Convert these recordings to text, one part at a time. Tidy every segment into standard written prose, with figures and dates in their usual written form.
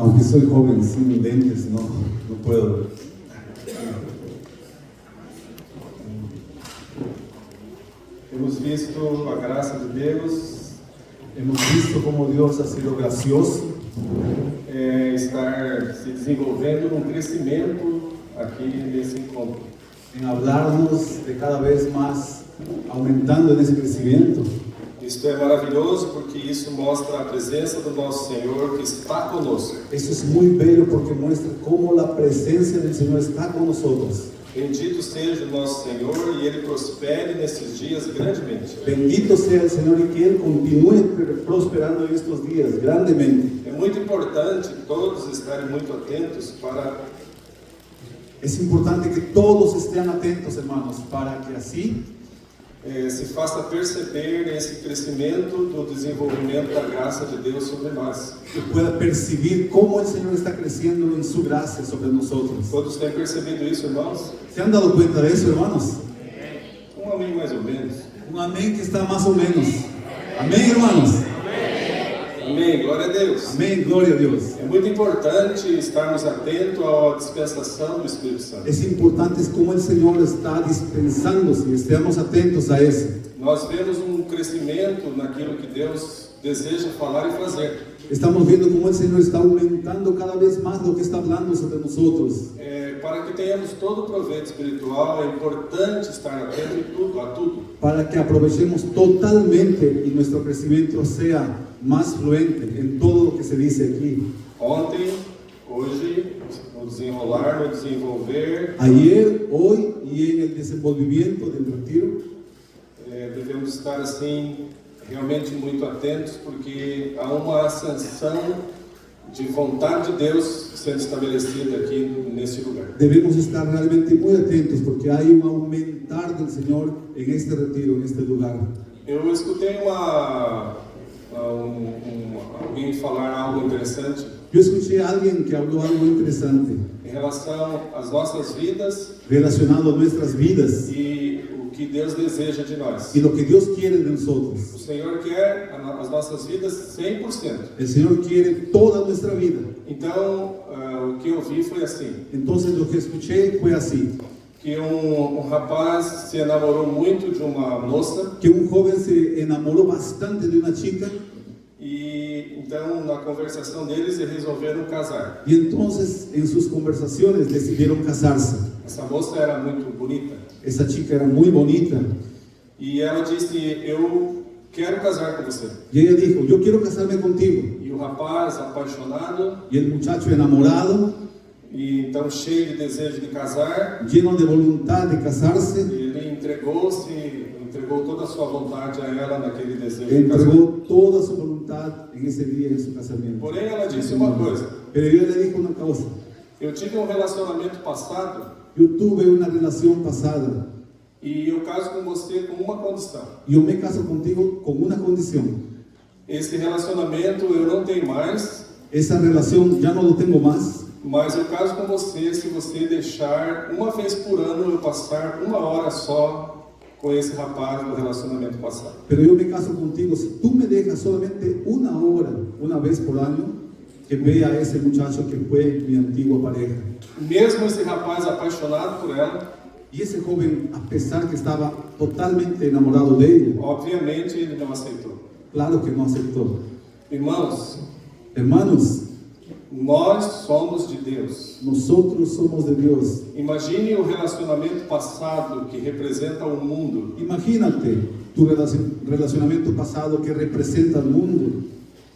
Aunque soy joven, sin lentes, no puedo ver. Hemos visto a graça de Deus, Hemos visto cómo Dios ha sido gracioso estar se desenvolvendo num crescimento aqui nesse encontro. en hablarnos de cada vez más, aumentando en ese crecimiento. Isto é maravilhoso porque isso mostra a presença do nosso Senhor que está conosco. Eso es muy bello porque muestra cómo la presencia del Señor está con nosotros. Bendito seja o nosso Senhor e Ele prospere nesses dias grandemente. Bendito sea el Señor y que Él continúe prosperando en estos días grandemente. É muito importante todos estarem muito atentos para Es importante que todos estén atentos, hermanos, para que así se faça perceber esse crescimento do desenvolvimento da graça de Deus sobre nós. que pueda percibir cómo el Señor está creciendo en su gracia sobre nosotros. Todos têm percebido isso, irmãos? ¿Se han dado cuenta de eso, hermanos? Um amém mais ou menos. Un amén que está más o menos. Amén, hermanos. Amém, glória a Deus. Amén, gloria a Dios. É muito importante estarmos atentos à dispensação do Espírito Santo. Es importante cómo el Señor está dispensándose y estemos atentos a eso. Nós vemos crescimento naquilo que Deus deseja falar e fazer. Estamos viendo cómo el Señor está aumentando cada vez más lo que está hablando sobre nosotros. Para que tenhamos todo o proveito espiritual, é importante estar atento a tudo. Para que aprovechemos totalmente y nuestro crecimiento sea más fluente en todo lo que se dice aquí. Ontem, hoje, no desenrolar, no desenvolver, Ayer, hoy y en el desenvolvimiento del retiro, devemos estar assim realmente muito atentos, porque há uma ascensão de vontade de Deus sendo estabelecida aqui nesse lugar. debemos estar realmente muy atentos porque hay un aumentar del Señor en este retiro, en este lugar. Eu escutei alguém falar algo interessante Yo escuché a alguien que habló algo interesante em relação às nossas vidas relacionado a nuestras vidas e o que Deus deseja de nós. y lo que Dios quiere de nosotros. O Senhor quer as nossas vidas 100%. El Señor quiere toda nuestra vida. Então, o que eu vi foi assim, Entonces lo que escuché fue así, que rapaz se enamorou muito de uma moça que un joven se enamoró bastante de una chica e então na conversação deles eles resolveram casar. y entonces en sus conversaciones decidieron casarse. Essa moça era muito bonita Esa chica era muy bonita e ela disse: eu quero casar com você. y ella dijo, yo quiero casarme contigo. E o rapaz apaixonado Y el muchacho enamorado, e então cheio de desejo de casar, lleno de voluntad de casarse, ele entregou toda a sua vontade a ela naquele desejo de casar. entregó toda su voluntad en ese día en su casamiento. Porém, ela disse uma coisa: Pero yo le dijo una cosa, eu tive relacionamento passado yo tuve una relación pasada e eu caso com você com uma condição. y yo me caso contigo con una condición. Esse relacionamento eu não tenho mais, Esa relación ya no lo tengo más, mas eu caso com você se você deixar uma vez por ano eu passar uma hora só com esse rapaz no relacionamento passado. pero yo me caso contigo si tú me dejas solamente una hora, una vez por año, que vea a ese muchacho que fue mi antigua pareja. Mesmo esse rapaz apaixonado por ela, Y ese joven, a pesar que estaba totalmente enamorado de ella, obviamente ele não aceitou. claro que no aceptó. Irmãos, Hermanos, nós somos de Deus. nosotros somos de Dios. Imagine o relacionamento passado que representa o mundo. Imagínate tu relacionamiento pasado que representa al mundo.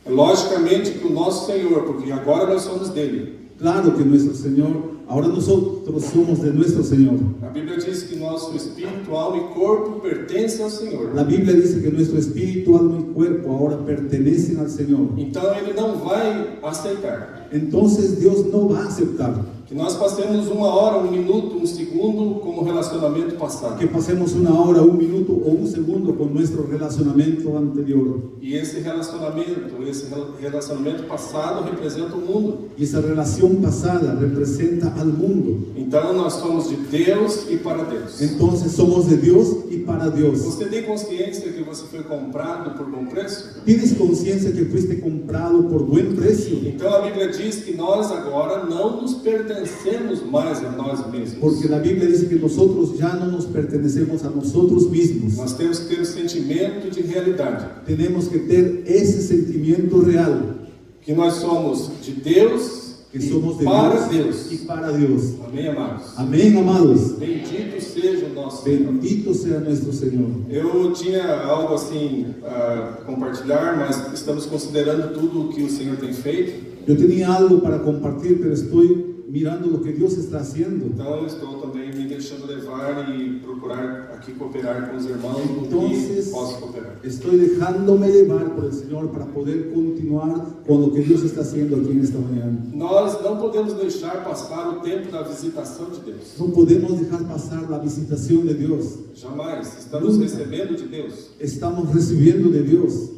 Logicamente que o nosso Senhor, porque agora nós somos dele. Claro que nuestro Señor, ahora nosotros somos de nuestro Señor. A Bíblia diz que nosso espírito, alma e corpo pertencem ao Senhor. La Biblia dice que nuestro espíritu, alma y cuerpo ahora pertenecen al Señor. Então ele não vai aceitar Entonces Dios no va a aceptar que nós passemos uma hora, um minuto, um segundo como relacionamento passado. que pasemos una hora, un minuto o un segundo con nuestro relacionamiento anterior. E esse relacionamento passado representa o mundo. Y esa relación pasada representa al mundo. Então nós somos de Deus e para Deus. Deus. Entonces somos de Dios y para Dios. Você tem consciência que você foi comprado por bom preço? ¿Tienes conciencia que fuiste comprado por buen precio? Então a Bíblia diz que nós agora não nos pertencemos mais a nós mesmos. Porque la Biblia dice que nosotros ya no nos pertenecemos a nosotros mismos. Nós temos que ter o sentimento de realidade. Tenemos que tener ese sentimiento real. Que nós somos de Deus Que e somos de para Dios Deus. y para Dios. Amém, amados? Amén, amados. Bendito seja o nosso Senhor. Bendito sea nuestro Señor. Eu tinha algo assim a compartilhar, mas estamos considerando tudo o que o Senhor tem feito. Yo tenía algo para compartir, pero estoy mirando lo que Dios está haciendo. Então eu estou também me deixando levar e procurar aqui cooperar com os irmãos no Entonces, que posso cooperar. estoy dejándome llevar por el Señor para poder continuar con lo que Dios está haciendo aquí en esta mañana. Nós não podemos deixar passar o tempo da visitação de Deus. No podemos dejar pasar la visitación de Dios. Jamais. Estamos recebendo de Deus. Estamos recibiendo de Dios.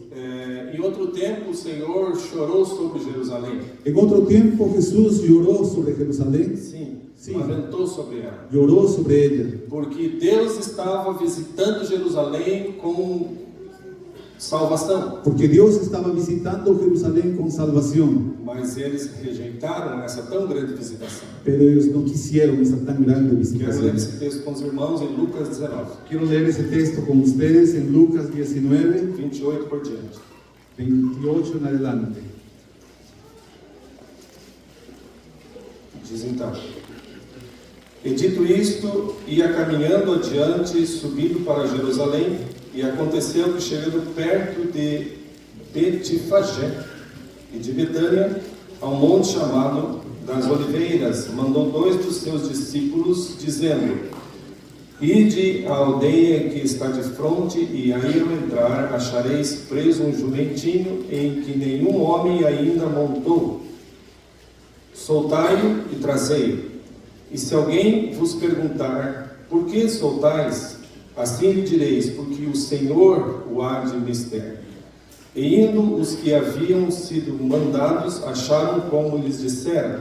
Em outro tempo, o Senhor chorou sobre Jerusalém. En otro tiempo Jesús lloró sobre Jerusalén. Sim, lamentou sobre ela. Lloró sobre ella. Porque Deus estava visitando Jerusalém com salvação. Porque Dios estaba visitando Jerusalén con salvación. Mas eles rejeitaram essa tão grande visitação. Pero ellos no quisieron esa tan grande Quero visitación. ler esse texto com os irmãos em Lucas 19, Quiero leer ese texto con ustedes en Lucas 19, 28 por diante. 28 en adelante. Diz então: E dito isto, ia caminhando adiante, subindo para Jerusalém, e aconteceu que, chegando perto de Betfagé e de Betânia, a um monte chamado das Oliveiras, mandou 2 dos seus discípulos, dizendo: Ide à aldeia que está de fronte, e aí ao entrar achareis preso um jumentinho em que nenhum homem ainda montou. Soltai-o e trazei-o. E se alguém vos perguntar, por que soltais? Assim lhe direis, porque o Senhor o há de mister. E indo os que haviam sido mandados, acharam como lhes disseram.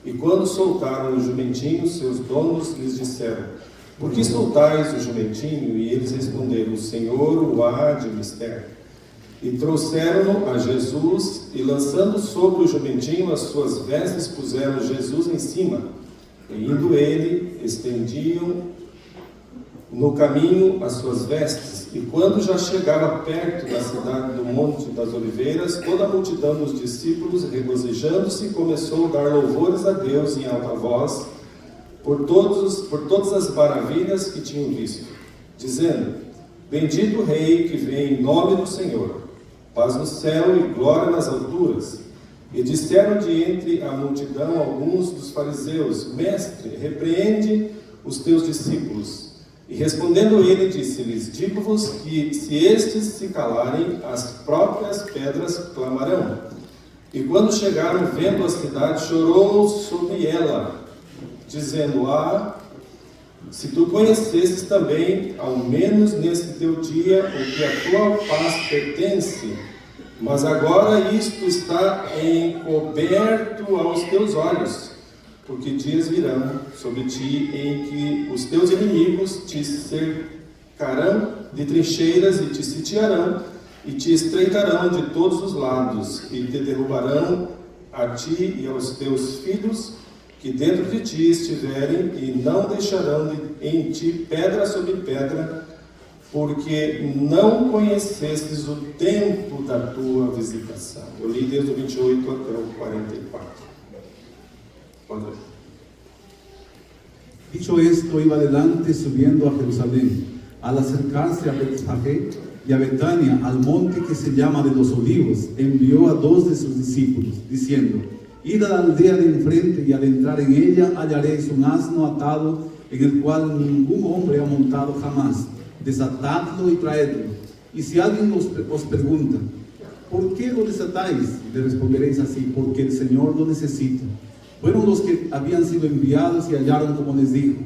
E quando soltaram o jumentinho, seus donos lhes disseram: Por que soltais o jumentinho? E eles responderam: O Senhor o há de mister. E trouxeram-no a Jesus, e lançando sobre o jumentinho as suas vestes, puseram Jesus em cima. E indo ele, estendiam no caminho as suas vestes. E quando já chegava perto da cidade do Monte das Oliveiras, toda a multidão dos discípulos, regozijando-se, começou a dar louvores a Deus em alta voz, por todas as maravilhas que tinham visto, dizendo: Bendito o Rei que vem em nome do Senhor, paz no céu e glória nas alturas. E disseram de entre a multidão alguns dos fariseus: Mestre, repreende os teus discípulos. E respondendo ele, disse-lhes: Digo-vos que se estes se calarem, as próprias pedras clamarão. E quando chegaram, vendo a cidade, chorou sobre ela, dizendo: se tu conhecesses também, ao menos nesse teu dia, o que a tua paz pertence, mas agora isto está encoberto aos teus olhos, porque dias virão sobre ti em que os teus inimigos te cercarão de trincheiras e te sitiarão e te estreitarão de todos os lados e te derrubarão a ti e aos teus filhos que dentro de ti estiverem, e não deixarão em ti pedra sobre pedra, porque não conhecestes o tempo da tua visitação. Eu li desde o 28 até o 44. Pode ler. Dicho esto, iba adelante subiendo a Jerusalén. Al acercarse a Betfagé y a Betania, al monte que se llama de los Olivos, envió a 2 de sus discípulos, diciendo: Id a la aldea de enfrente, y al entrar en ella hallaréis un asno atado, en el cual ningún hombre ha montado jamás. Desatadlo y traedlo. Y si alguien os pregunta: ¿por qué lo desatáis? Le responderéis así: porque el Señor lo necesita. Fueron los que habían sido enviados y hallaron como les dijo.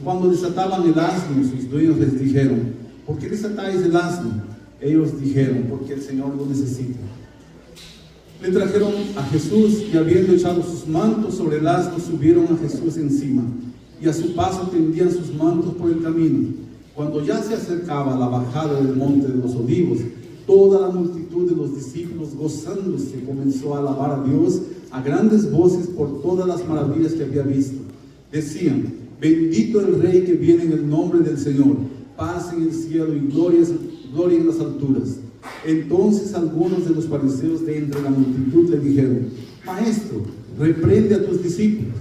Cuando desataban el asno, sus dueños les dijeron: ¿por qué desatáis el asno? Ellos dijeron: porque el Señor lo necesita. Le trajeron a Jesús, y habiendo echado sus mantos sobre el asno, subieron a Jesús encima. y a su paso tendían sus mantos por el camino. Cuando ya se acercaba a la bajada del monte de los Olivos, toda la multitud de los discípulos, gozándose, comenzó a alabar a Dios a grandes voces por todas las maravillas que había visto. Decían: bendito el Rey que viene en el nombre del Señor, paz en el cielo y gloria en las alturas. Entonces algunos de los fariseos de entre la multitud le dijeron: Maestro, reprende a tus discípulos.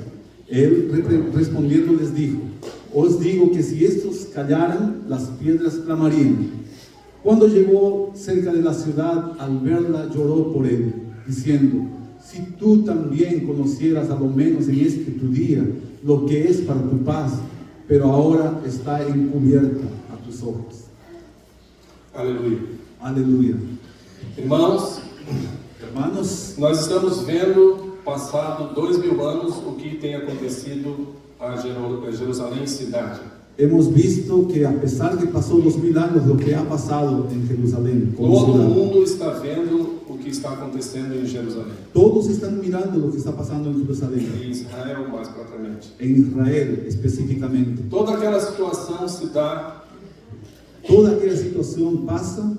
Él respondiendo les dijo: os digo que si estos callaran, las piedras clamarían. Cuando llegó cerca de la ciudad, al verla lloró por él, diciendo: si tú también conocieras a lo menos en este tu día lo que es para tu paz, pero ahora está encubierta a tus ojos. Aleluia. Aleluia. Irmãos, nós estamos vendo, passado 2000 anos, o que tem acontecido a Jerusalém cidade. Hemos visto que a pesar de que pasó 2000 años, lo que ha pasado en Jerusalén, todo mundo está vendo o que está acontecendo em Jerusalém. Todos están mirando lo que está pasando en Jerusalén. Em Israel, mais propriamente. En Israel, específicamente. Toda aquela situação se dá. Toda aquela situação passa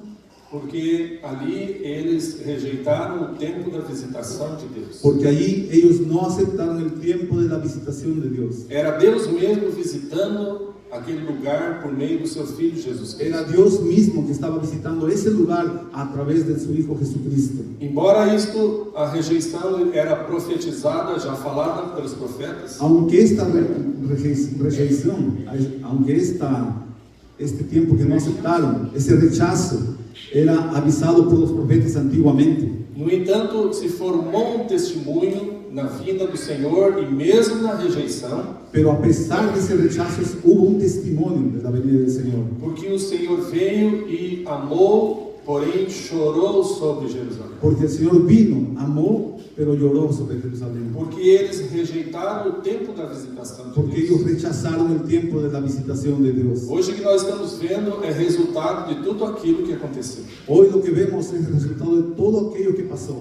porque ali eles rejeitaram o tempo da visitação de Deus. Porque allí ellos no aceptaron el tiempo de la visitación de Dios. Era Deus mesmo visitando aquele lugar por meio do seu Filho Jesus Cristo. Era Dios mismo que estaba visitando ese lugar a través de su Hijo Jesucristo. Embora isto, a rejeição era profetizada, já falada pelos profetas. Aunque esta rejeição, aunque este tiempo que no aceptaron, ese rechazo, era avisado por los profetas antiguamente. No entanto, se formou testemunho na vinda do Senhor e mesmo na rejeição. Pero a pesar de ese rechazo, hubo testimonio de la venida del Señor. Porque o Senhor veio e amou, porém chorou sobre Jerusalém. Porque el Señor vino, amó, pero lloró sobre Jerusalén. Porque eles rejeitaram o tempo da visitação de Porque Deus. ellos rechazaron el tiempo de la visitación de Dios. Hoje o que nós estamos vendo é resultado de tudo aquilo que aconteceu. Hoy lo que vemos es el resultado de todo aquello que pasó.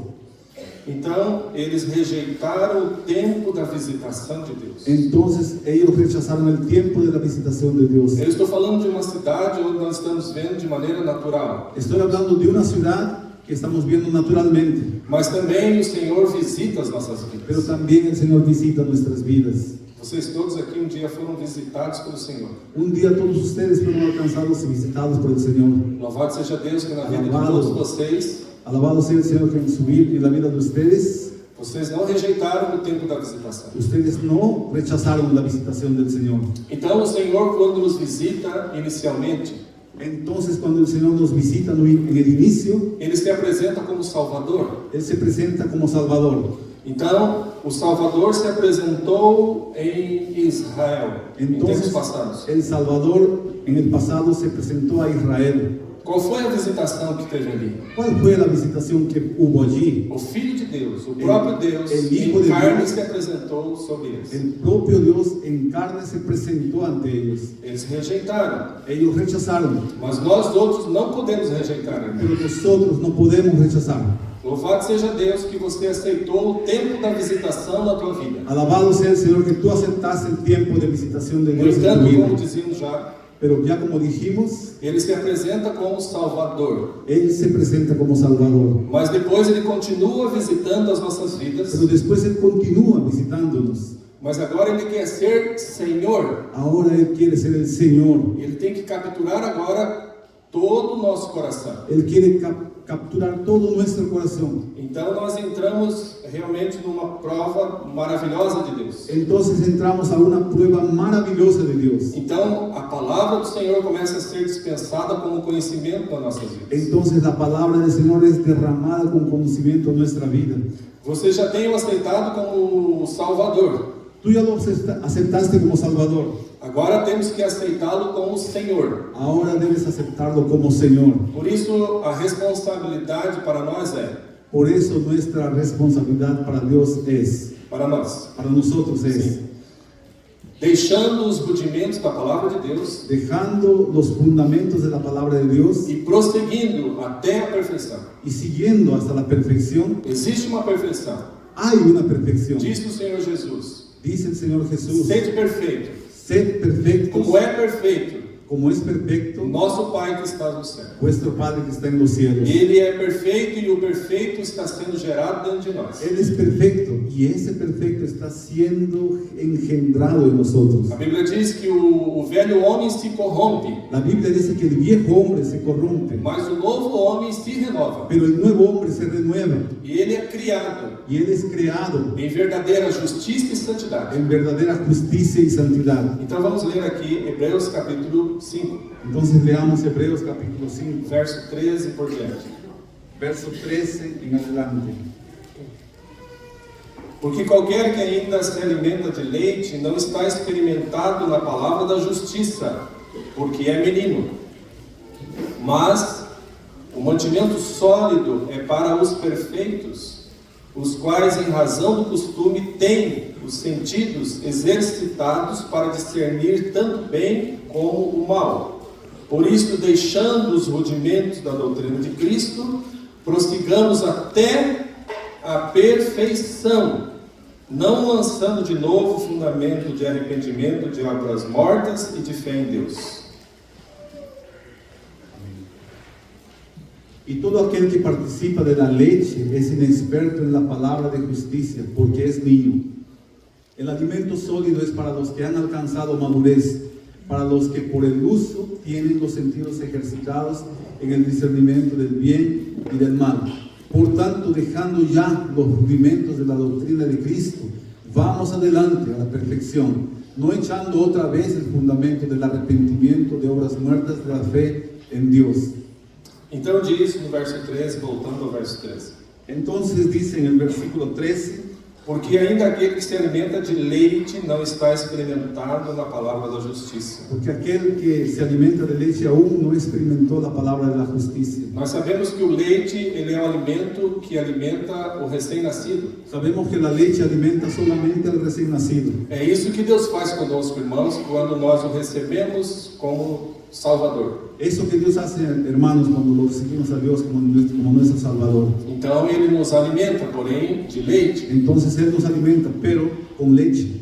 Então, eles rejeitaram o tempo da visitação de Deus. Entonces ellos rechazaron el tiempo de la visitación de Dios. Eu estou falando de uma cidade onde nós estamos vendo de maneira natural. Estoy hablando de una ciudad que estamos viendo naturalmente. Mas também o Senhor visita as nossas Pero vidas. también el Señor visita nuestras vidas. Vocês todos aqui dia foram visitados pelo Senhor. Un día todos ustedes fueron alcanzados y visitados por el Señor. Louvado seja Deus que na vida de Alabado. todos vocês, Alabado sea el Señor que en su vida y la vida de ustedes, vocês não rejeitaram o tempo da visitação. ustedes no rechazaron la visitación del Señor. Então o Senhor, quando nos visita inicialmente, Entonces cuando el Señor nos visita en el inicio, Ele se apresenta como Salvador. Él se presenta como Salvador. Então, o Salvador se apresentou em Israel, em tempos Entonces passados. el Salvador en el pasado se presentó a Israel. Qual foi a visitação que teve ali? ¿Cuál fue la visitación que hubo allí? O Filho de Deus, o próprio Deus, el Hijo em de carne Deus. se apresentou sobre eles. El propio Dios en carne se presentó ante ellos. Eles rejeitaram, Ellos rechazaron, mas nós outros não podemos rejeitar ainda. pero nosotros no podemos rechazar. Louvado seja Deus que você aceitou o tempo da visitação na tua vida. Alabado sea el Señor que tú aceptaste el tiempo de visitación de No Dios en tu entanto, como vida. dizíamos já, Pero ya como dijimos, Ele se apresenta como Salvador. Él se presenta como Salvador. Mas depois Ele continua visitando as nossas vidas. Pero después Él continúa visitándonos. Mas agora Ele quer ser Senhor. Ahora Él quiere ser el Señor. Ele tem que capturar agora todo o nosso coração. Él quiere capturar todo nuestro corazón. Então nós entramos realmente numa prova maravilhosa de Deus. Entonces entramos a una prueba maravillosa de Dios. Então a palavra do Senhor começa a ser dispensada como conhecimento nas nossas vidas. Entonces la palabra del Señor es derramada con conocimiento en nuestra vida. Você já tem o aceitado como Salvador. Tú ya lo aceptaste como Salvador. Agora temos que aceitá-lo como Senhor. Ahora debes aceptarlo como Señor. Por isso a responsabilidade para nós Por eso nuestra responsabilidad para Dios es, para nós, para nosotros es, Sim. Deixando os rudimentos da palavra de Deus dejando los fundamentos de la palabra de Dios e prosseguindo até a perfeição. y siguiendo hasta la perfección. Existe uma perfeição. Hay una perfección. Diz o Senhor Jesus: Dice el Señor Jesús, sede perfeito, Sed perfectos como é perfeito como es perfecto o nosso Pai que está no céu. vuestro Padre que está en los cielos. Ele é perfeito e o perfeito está sendo gerado dentro de nós. Él es perfecto y ese perfecto está siendo engendrado en nosotros. A Bíblia diz que o velho homem se corrompe, La Biblia dice que el viejo hombre se corrompe, mas o novo homem se renova. pero el nuevo hombre se renueva E ele é criado y él es creado em verdadeira justiça e santidade. en verdadera justicia y santidad. Então vamos ler aqui Hebreus capítulo 5, Entonces leamos Hebreos capítulo 5, verso 13 por diante. verso 13 en adelante. Porque qualquer que ainda se alimenta de leite não está experimentado na palavra da justiça, porque é menino. Mas o mantimento sólido é para os perfeitos, os quais, em razão do costume, têm os sentidos exercitados para discernir tanto o bem como o mal. Por isso, deixando os rudimentos da doutrina de Cristo, prossigamos até a perfeição, não lançando de novo o fundamento de arrependimento de obras mortas e de fé em Deus. Y todo aquel que participa de la leche es inexperto en la palabra de justicia, porque es niño. El alimento sólido es para los que han alcanzado madurez, para los que por el uso tienen los sentidos ejercitados en el discernimiento del bien y del mal. Por tanto, dejando ya los rudimentos de la doctrina de Cristo, vamos adelante a la perfección, no echando otra vez el fundamento del arrepentimiento de obras muertas de la fe en Dios. Então diz no verso 13, voltando ao verso 13. Entonces dice en el versículo 13, Porque ainda aquele que se alimenta de leite não está experimentado na palavra da justiça. porque aquel que se alimenta de leche aún no experimentó la palabra de la justicia. Nós sabemos que o leite, ele é um alimento que alimenta o recém-nascido. Sabemos que la leche alimenta solamente al recién nacido. É isso que Deus faz conosco, irmãos, quando nós o recebemos como Salvador. Eso que Dios hace, hermanos, cuando lo recibimos a Dios como nuestro Salvador. Então ele nos alimenta, porém, de leite. Entonces Él nos alimenta, pero con leche.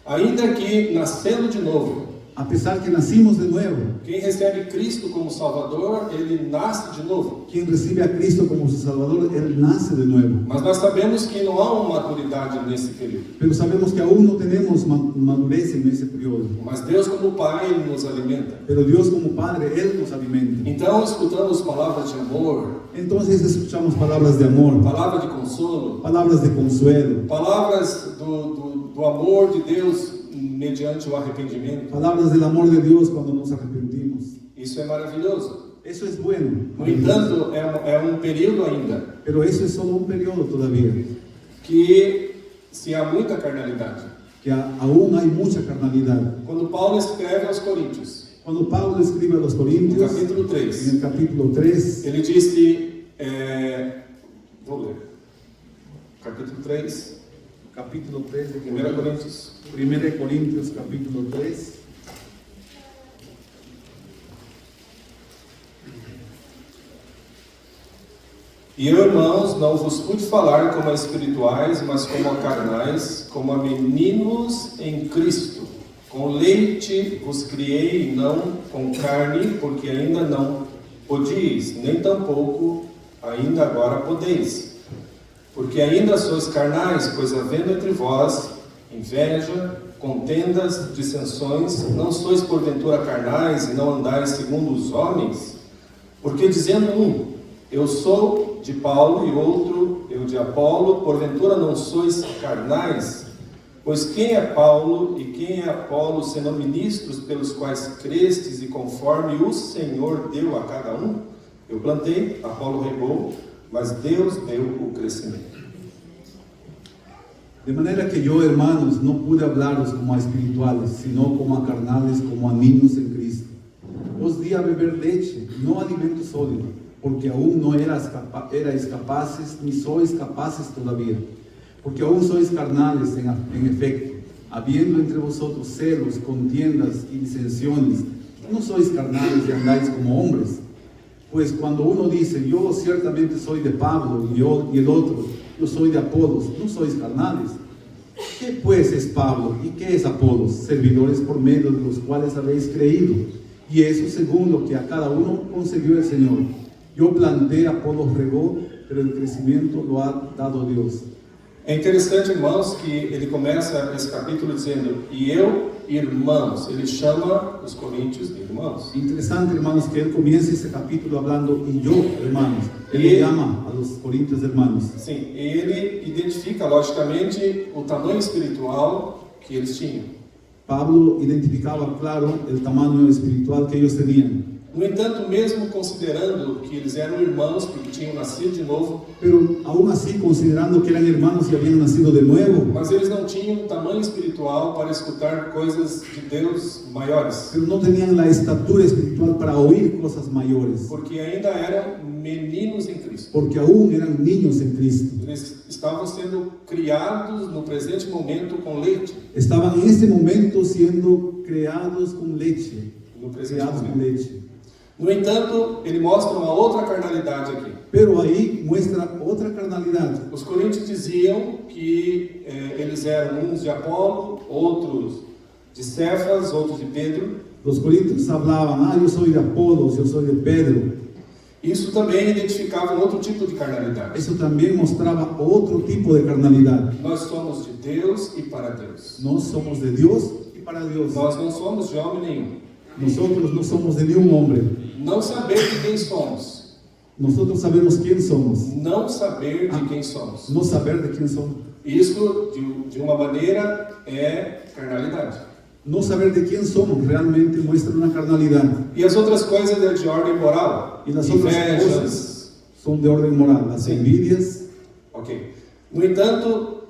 Ainda que nascendo de novo, A pesar que nacimos de nuevo, quem recebe Cristo como Salvador, ele nasce de novo. quien recibe a Cristo como su Salvador, Él nace de nuevo. Mas nós sabemos que não há uma maturidade nesse período. Pero sabemos que aún no tenemos madurez en ese periodo. Mas Deus, como Pai, ele nos alimenta. Pero Dios como Padre, Él nos alimenta. Então, escutamos palavras de amor, Entonces escuchamos palabras de amor, palavra de consolo, palabras de consuelo, palavras do amor de Deus mediante o arrependimento. palabras del amor de Dios cuando nos arrepentimos. Isso é maravilhoso. Eso es bueno. No entanto, é um período ainda Pero eso es solo un periodo todavía, que se há muita carnalidade. que aún hay mucha carnalidad. Quando Paulo escreve aos Coríntios, Cuando Pablo escribe a los no Corintios, capítulo en 3, el capítulo 3, ele disse, vou ler, capítulo 3, capítulo 3 de 1 Coríntios, 1 Corintios, capítulo 3. E eu, irmãos, não vos pude falar como a espirituais, mas como a carnais, como a meninos em Cristo. Com leite vos criei, e não com carne, porque ainda não podíeis, nem tampouco ainda agora podeis. Porque ainda sois carnais, pois havendo entre vós inveja, contendas, dissensões, não sois porventura carnais e não andais segundo os homens? Porque dizendo um, eu sou de Paulo, e outro, eu de Apolo, porventura não sois carnais? Pois quem é Paulo e quem é Apolo, senão ministros pelos quais crestes e conforme o Senhor deu a cada um? Eu plantei, Apolo regou, mas Deus deu o crescimento. De manera que yo, hermanos, no pude hablaros como a espirituales, sino como a carnales, como a niños en Cristo. Os di a beber leche, no alimento sólido, porque aún no erais capaces, ni sois capaces todavía. Porque aún sois carnales en efecto, habiendo entre vosotros celos, contiendas y disensiones. No sois carnales y andáis como hombres. Pues cuando uno dice, yo ciertamente soy de Pablo, y el otro, yo soy de Apolos, no sois carnales. ¿Qué pues es Pablo y qué es Apolos? Servidores por medio de los cuales habéis creído, y eso según lo que a cada uno concedió el Señor. Yo planté, Apolos regó, pero el crecimiento lo ha dado Dios. É interessante, irmãos, que ele começa esse capítulo dizendo, e eu, irmãos. Ele chama os coríntios de irmãos. Interesante, hermanos, que él comienza este capítulo hablando, y yo, hermanos. Él le llama a los corintios hermanos. Sim, ele identifica, logicamente, o tamanho espiritual que eles tinham. Pablo identificaba, claro, el tamaño espiritual que ellos tenían. No entanto, mesmo considerando que eles eram irmãos, porque tinham nascido de novo, Pero aún así, considerando que eran hermanos y habían nacido de nuevo, mas eles não tinham tamanho espiritual para escutar coisas de Deus maiores, pero no tenían la estatura espiritual para oír cosas mayores, porque ainda eram meninos em Cristo. porque aún eran niños en Cristo. Eles estavam sendo criados no presente momento com leite, Estaban en este momento siendo creados con leche, no presente creados con momento. leche. No entanto, ele mostra uma outra carnalidade aqui. Pero ahí muestra otra carnalidad. Os coríntios diziam que eles eram uns de Apolo, outros de Cefas, outros de Pedro. Los corintios hablaban, yo soy de Apolos, yo soy de Pedro. Isso também identificava um outro tipo de carnalidade. Eso también mostraba otro tipo de carnalidad. Nós somos de Deus e para Deus. No somos de Dios y para Dios. Nós não somos de homem nenhum. Nosotros no somos de ningún hombre. Não saber de quem somos. Nosotros sabemos quién somos. Não saber de quem somos. No saber de quién somos. Isso, de uma maneira, é carnalidade. No saber de quién somos realmente muestra una carnalidad. E as outras coisas é de ordem moral. Y las otras Invejas. cosas son de orden moral. Las Sí. envidias. Ok. No entanto,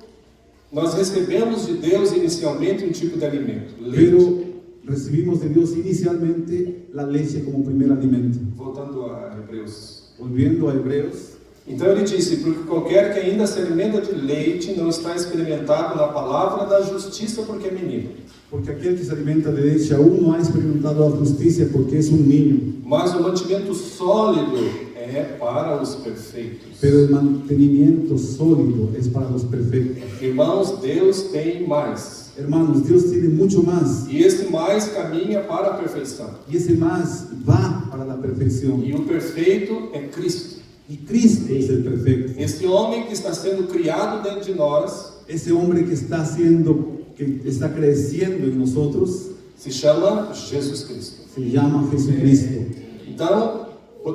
nós recebemos de Deus inicialmente um tipo de alimento. Leite. Pero recibimos de Dios inicialmente la leche como primer alimento. Voltando a Hebreus. Volviendo a Hebreos. Então ele disse, porque qualquer que ainda se alimenta de leite não está experimentado na palavra da justiça porque é menino. Porque aquel que se alimenta de leche aún no ha experimentado la justicia porque es un niño. Mas o mantimento sólido é para os perfeitos. Pero el mantenimiento sólido es para los perfectos. Irmãos, Deus tem mais. Hermanos, Dios tiene mucho más. E esse mais caminha para a perfeição. Y ese más va para la perfección. E o perfeito é Cristo. Y Cristo es el perfecto. Esse homem que está sendo criado dentro de nós Ese hombre que está creciendo en nosotros, se chama Jesus Cristo. se llama Jesucristo. Então,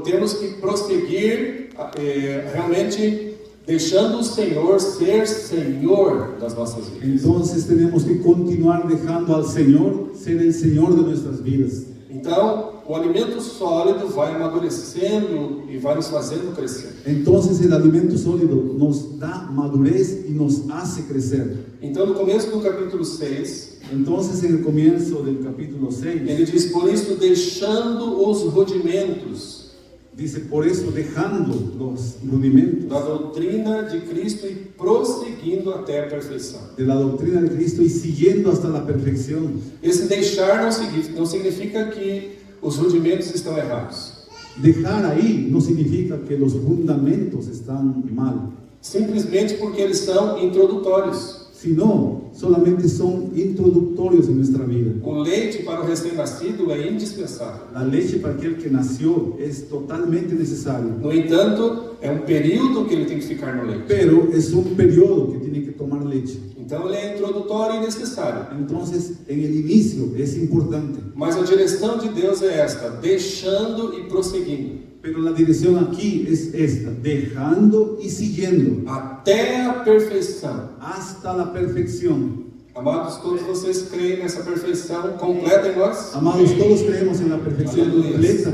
temos que prosseguir realmente deixando o Senhor ser Senhor das nossas vidas. Entonces tenemos que continuar dejando al Señor ser el Señor de nuestras vidas. Então, o alimento sólido vai amadurecendo e vai nos fazendo crescer. Entonces el alimento sólido nos da madurez y nos hace crecer. Então, no começo do capítulo 6, Entonces en el comienzo del capítulo 6, ele diz, por isso, deixando os rudimentos dice, por eso dejando los rudimentos da doutrina de Cristo e prosseguindo até a perfeição. de la doctrina de Cristo y siguiendo hasta la perfección. Esse deixar não significa que os rudimentos estão errados. Dejar ahí no significa que los fundamentos están mal, Simplesmente porque eles são introdutórios. sino solamente son introductorios en nuestra vida. O leite para o recém-nascido é indispensável. La leche para aquel que nació es totalmente necesario, No entanto, é um período que ele tem que ficar no leite. pero es un periodo que tiene que tomar leche. Então, ele é introdutório e necessário. Entonces, en el inicio es importante, Mas a direção de Deus é esta, deixando e prosseguindo, pero la dirección aquí es esta, dejando y siguiendo até a perfeição. hasta la perfección. Amados, todos vocês creem nessa perfeição completa em nós? Amados, todos creemos en la perfección Aleluya. completa.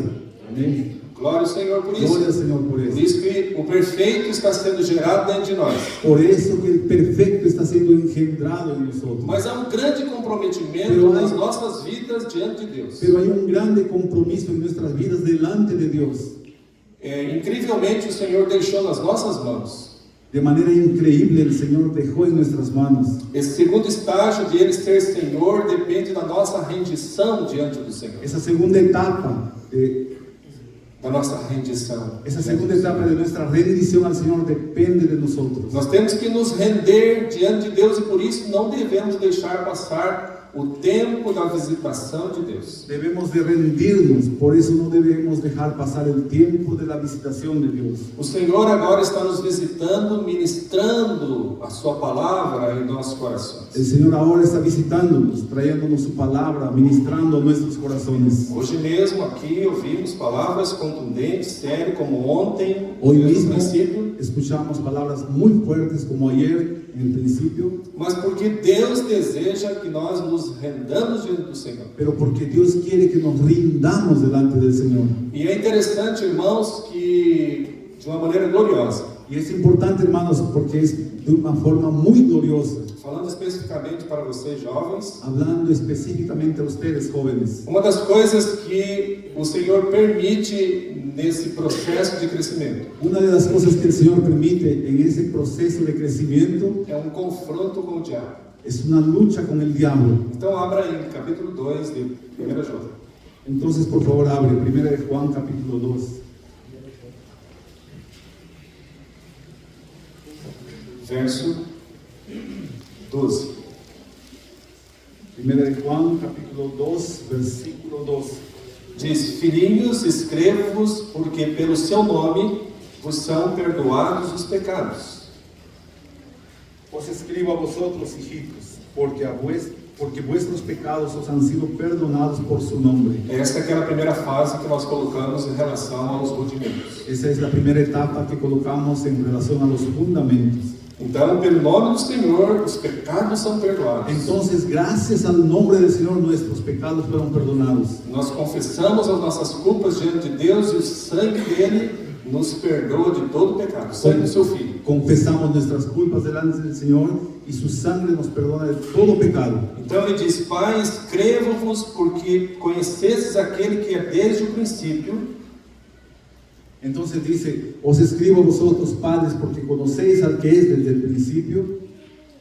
Amén. Glória ao Senhor por Gloria al isso. Señor por Por eso. isso que o perfeito está sendo gerado dentro de nós. Por eso que el perfecto está siendo engendrado en nosotros. Mas há um grande comprometimento Pero nas hay- nossas vidas diante de Deus. Pero hay un grande compromiso en nuestras vidas delante de Dios. Incrivelmente, o Senhor deixou nas nossas mãos De manera increíble el Señor dejó en nuestras manos. esse segundo estágio de Ele ser Senhor depende da nossa rendição diante do Senhor. Esa segunda etapa da nossa rendição. Esa segunda etapa de nuestra rendición al Señor depende de nosotros. Nós temos que nos render diante de Deus e por isso não devemos deixar passar o tempo da visitação de Deus. Debemos de rendirnos, por eso no debemos dejar pasar el tiempo de la visitación de Dios. O Senhor agora está nos visitando, ministrando a sua palavra em nossos corações. El Señor ahora está visitándonos, trayéndonos su palabra, ministrando a nuestros corazones. Hoje mesmo aqui ouvimos palavras contundentes, sérias, como ontem, Hoy no mismo princípio, escuchamos palabras muy fuertes como ayer en el principio, mas porque Deus deseja que nós nos rendamos diante do Senhor. pero porque Dios quiere que nos rindamos delante del Señor. E é interessante, irmãos, que de uma maneira gloriosa, Y es importante, hermanos, porque es de una forma muy gloriosa, falando especificamente para vocês jovens, hablando específicamente a ustedes jóvenes. uma das coisas que o Senhor permite nesse processo de crescimento Una de las cosas que el Señor permite en ese proceso de crecimiento é um confronto com o diabo. es una lucha con el diablo. Então abra em capítulo 2 de 1 João. Entonces, por favor, abre 1 de Juan capítulo 2. Verso 12. 1 de Juan capítulo 2, versículo 2. Diz: Filhinhos, escrevo-vos porque pelo seu nome vos são perdoados os pecados. Os escribo a vosotros, hijitos, porque vuestros pecados os han sido perdonados por su nombre. Esta é aquela primeira fase que nós colocamos em relação aos rudimentos. Esa es la primera etapa que colocamos en relación a los fundamentos. Então, pelo nome do Senhor, os pecados são perdoados. Entonces, gracias al nombre del Señor, nuestros pecados fueron perdonados. Nós confessamos as nossas culpas diante de Deus e o sangue dele nos perdoa de todo pecado. O sangue do seu Filho. Confesamos nuestras culpas delante del Señor y su sangre nos perdona de todo pecado. Então ele diz: Pai, escrevo-vos porque conhecestes aquele que é desde o princípio. Entonces dice, os escribo a vosotros, padres, porque conocéis al que es desde el principio.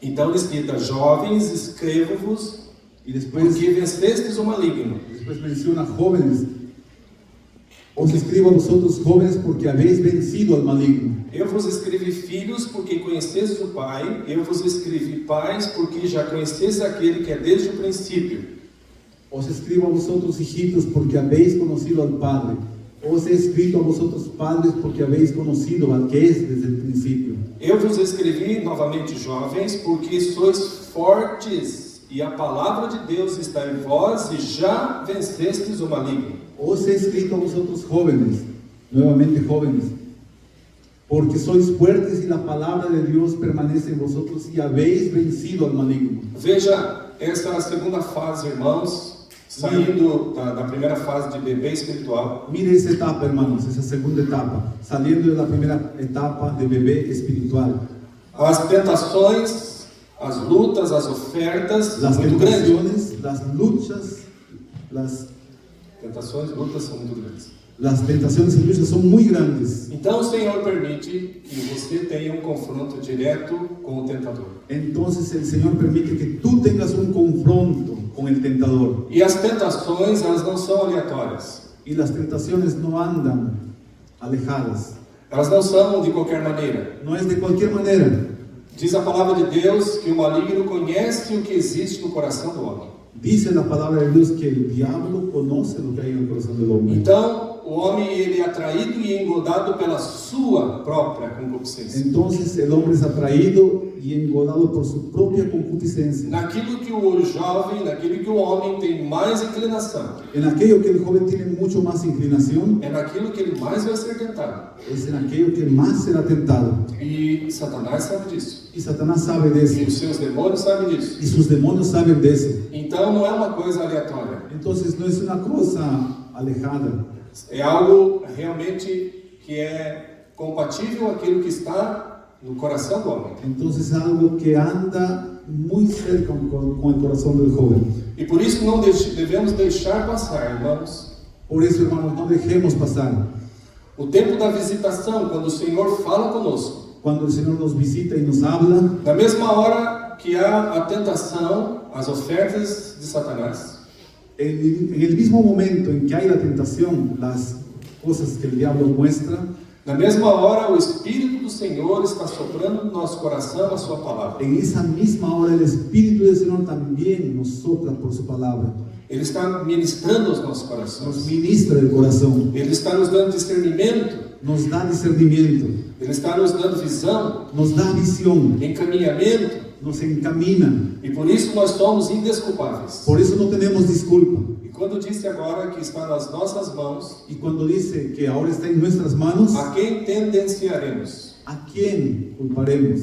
Então ele cita: Jovens, escrevo-vos Y después porque vencestes o maligno. menciona jóvenes. Os escribo a vosotros, jóvenes, porque habéis vencido al maligno. Eu vos escrevi, filhos, porque conhecestes o Pai. Eu vos escrevi, pais, porque já conhecestes aquele que é desde o princípio. Os escribo a vosotros, hijitos, porque habéis conocido al Padre. Os he escrito a vosotros, padres, porque habéis conocido al que es desde el principio. Eu vos escrevi, novamente, jovens, porque sois fortes e a palavra de Deus está em vós e já vencestes o maligno. Os he escrito a vosotros, jóvenes, nuevamente jóvenes, porque sois fuertes y la palabra de Dios permanece en vosotros y habéis vencido al maligno. Veja, esta é a segunda fase, irmãos, saindo da primeira fase de bebê espiritual. Mire esa etapa, hermanos, esa segunda etapa, saliendo de la primera etapa de bebé espiritual. As tentações, as lutas, as ofertas, Las muito grandes. tentaciones, las luchas, Tentações e lutas são muito grandes. las tentaciones y luchas son muy grandes. Então o Senhor permite que você tenha um confronto direto com o tentador. Entonces el Señor permite que tú tengas un confronto con el tentador. E as tentações, elas não são aleatórias. Y las tentaciones no andan alejadas. Elas não são de qualquer maneira. No es de cualquier manera. Diz a palavra de Deus que o maligno conhece o que existe no coração do homem. Dice la palabra de Dios que el diablo conoce lo que hay en el corazón del hombre. Então, o homem ele é atraído e engodado pela sua própria concupiscência. Entonces el hombre es atraído y engodado por su propia concupiscencia. Naquilo que o jovem, naquilo que o homem tem mais inclinação, En aquello que el joven tiene mucho más inclinación, é naquilo que ele mais vai ser tentado. es en aquello que más será tentado. E Satanás sabe disso. Y Satanás sabe de E eso. os seus demônios sabem disso. Y sus demonios saben de eso. Então não é uma coisa aleatória. Entonces no es una cosa alejada. É algo realmente que é compatível àquilo que está no coração do homem. Entonces es algo que anda muy cerca con el corazón del joven. E por isso não devemos deixar passar, irmãos, Por eso, hermanos, no dejemos pasar. o tempo da visitação, quando o Senhor fala conosco. Cuando el Señor nos visita y nos habla, Na mesma hora que há a tentação, as ofertas de Satanás, en el mismo momento en que hay la tentación, las cosas que el diablo muestra, na mesma hora o Espírito do Senhor está soprando no nosso coração a sua palavra. en esa misma hora el Espíritu del Señor también nos sopla por su palabra, Ele está ministrando aos nossos nos corações. ministra el corazón, Ele está nos dando discernimento. nos da discernimiento, Ele está nos dando visão, nos da visión, encaminhamento. nos encamina. E por isso nós somos indesculpáveis. Por eso no tenemos disculpa. E quando disse agora que está nas nossas mãos, Y cuando dice que ahora está en nuestras manos, a quem tendenciaremos? ¿a quién culparemos?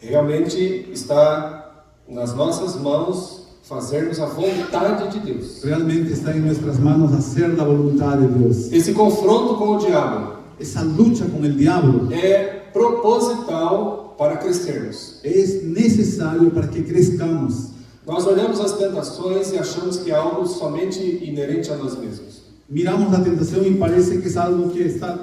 Realmente está nas nossas mãos fazermos a vontade de Deus. Realmente está en nuestras manos hacer la voluntad de Dios. Esse confronto com o diabo Esa lucha con el diablo é proposital para crescermos. es necesario para que crezcamos. Nós olhamos as tentações e achamos que é algo somente inerente a nós mesmos. Miramos la tentación y parece que es algo que está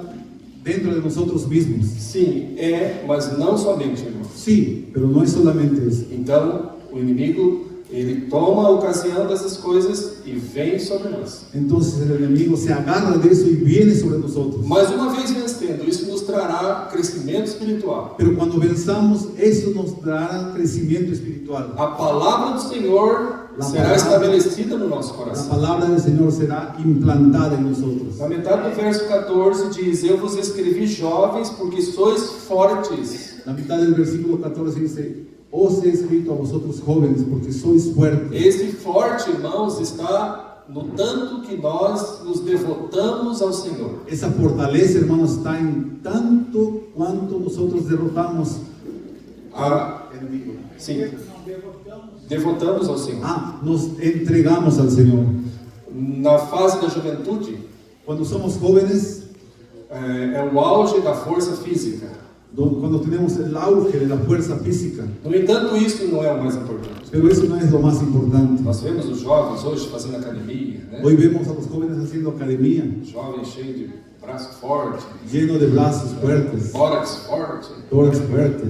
dentro de nosotros mismos. Sim, é, mas não somente, irmãos. Sí, pero no es solamente eso. Então, o inimigo, ele toma a ocasião dessas coisas e vem sobre nós. Entonces el enemigo se agarra de eso y viene sobre nosotros. Mas uma vez vencendo, isso nos trará crescimento espiritual. Pero cuando venzamos, eso nos dará crecimiento espiritual. A palavra do Senhor será estabelecida no nosso La coração. palabra del Señor será implantada en nosotros. Na metade do verso 14 diz: Eu vos escrevi jovens porque sois fortes. La mitad del versículo 14 dice: os he escrito a vosotros jóvenes porque sois fuertes. Esse forte, irmãos, está no tanto que nós nos devotamos ao Senhor. Esa fortaleza, hermanos, está en tanto cuanto nosotros derrotamos A, enemigo. sim, devotamos ao Senhor. Nos entregamos al Señor. Na fase da juventude, Cuando somos jóvenes, é o auge da força física. cuando tenemos el auge de la fuerza física. No entanto, isso não é o mais importante. Pero eso no es lo más importante. Nós vemos os jovens hoje fazendo academia, né? Hoy vemos a los jóvenes haciendo academia, Jovens cheios de braço forte, lleno de brazos fuertes, tórax forte. tórax fuerte.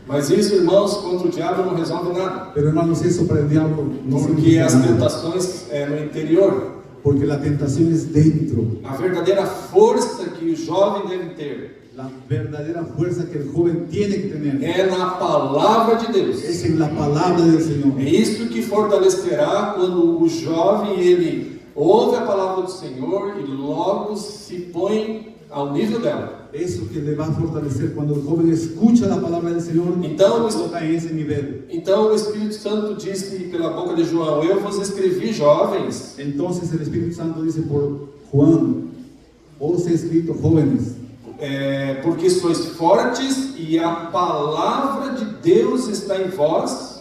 Mas isso, irmãos, contra o diabo não resolve nada. Pero hermanos, eso para el diablo no Porque significa as nada, tentações é no interior. porque la tentación es dentro. A verdadeira força que o jovem deve ter La verdadera fuerza que el joven tiene que tener é na palavra de Deus. es en la palabra del Señor. É isso que fortalecerá quando o jovem ele ouve a palavra do Senhor e logo se põe ao nível dela. Eso que le va a fortalecer cuando el joven escucha la palabra del Señor y Então, se toca en ese nivel. Então o Espírito Santo disse pela boca de João: Eu vos escrevi, jovens, Entonces el Espíritu Santo dice por Juan: os he escrito jóvenes, porque sois fortes e a palavra de Deus está em vós.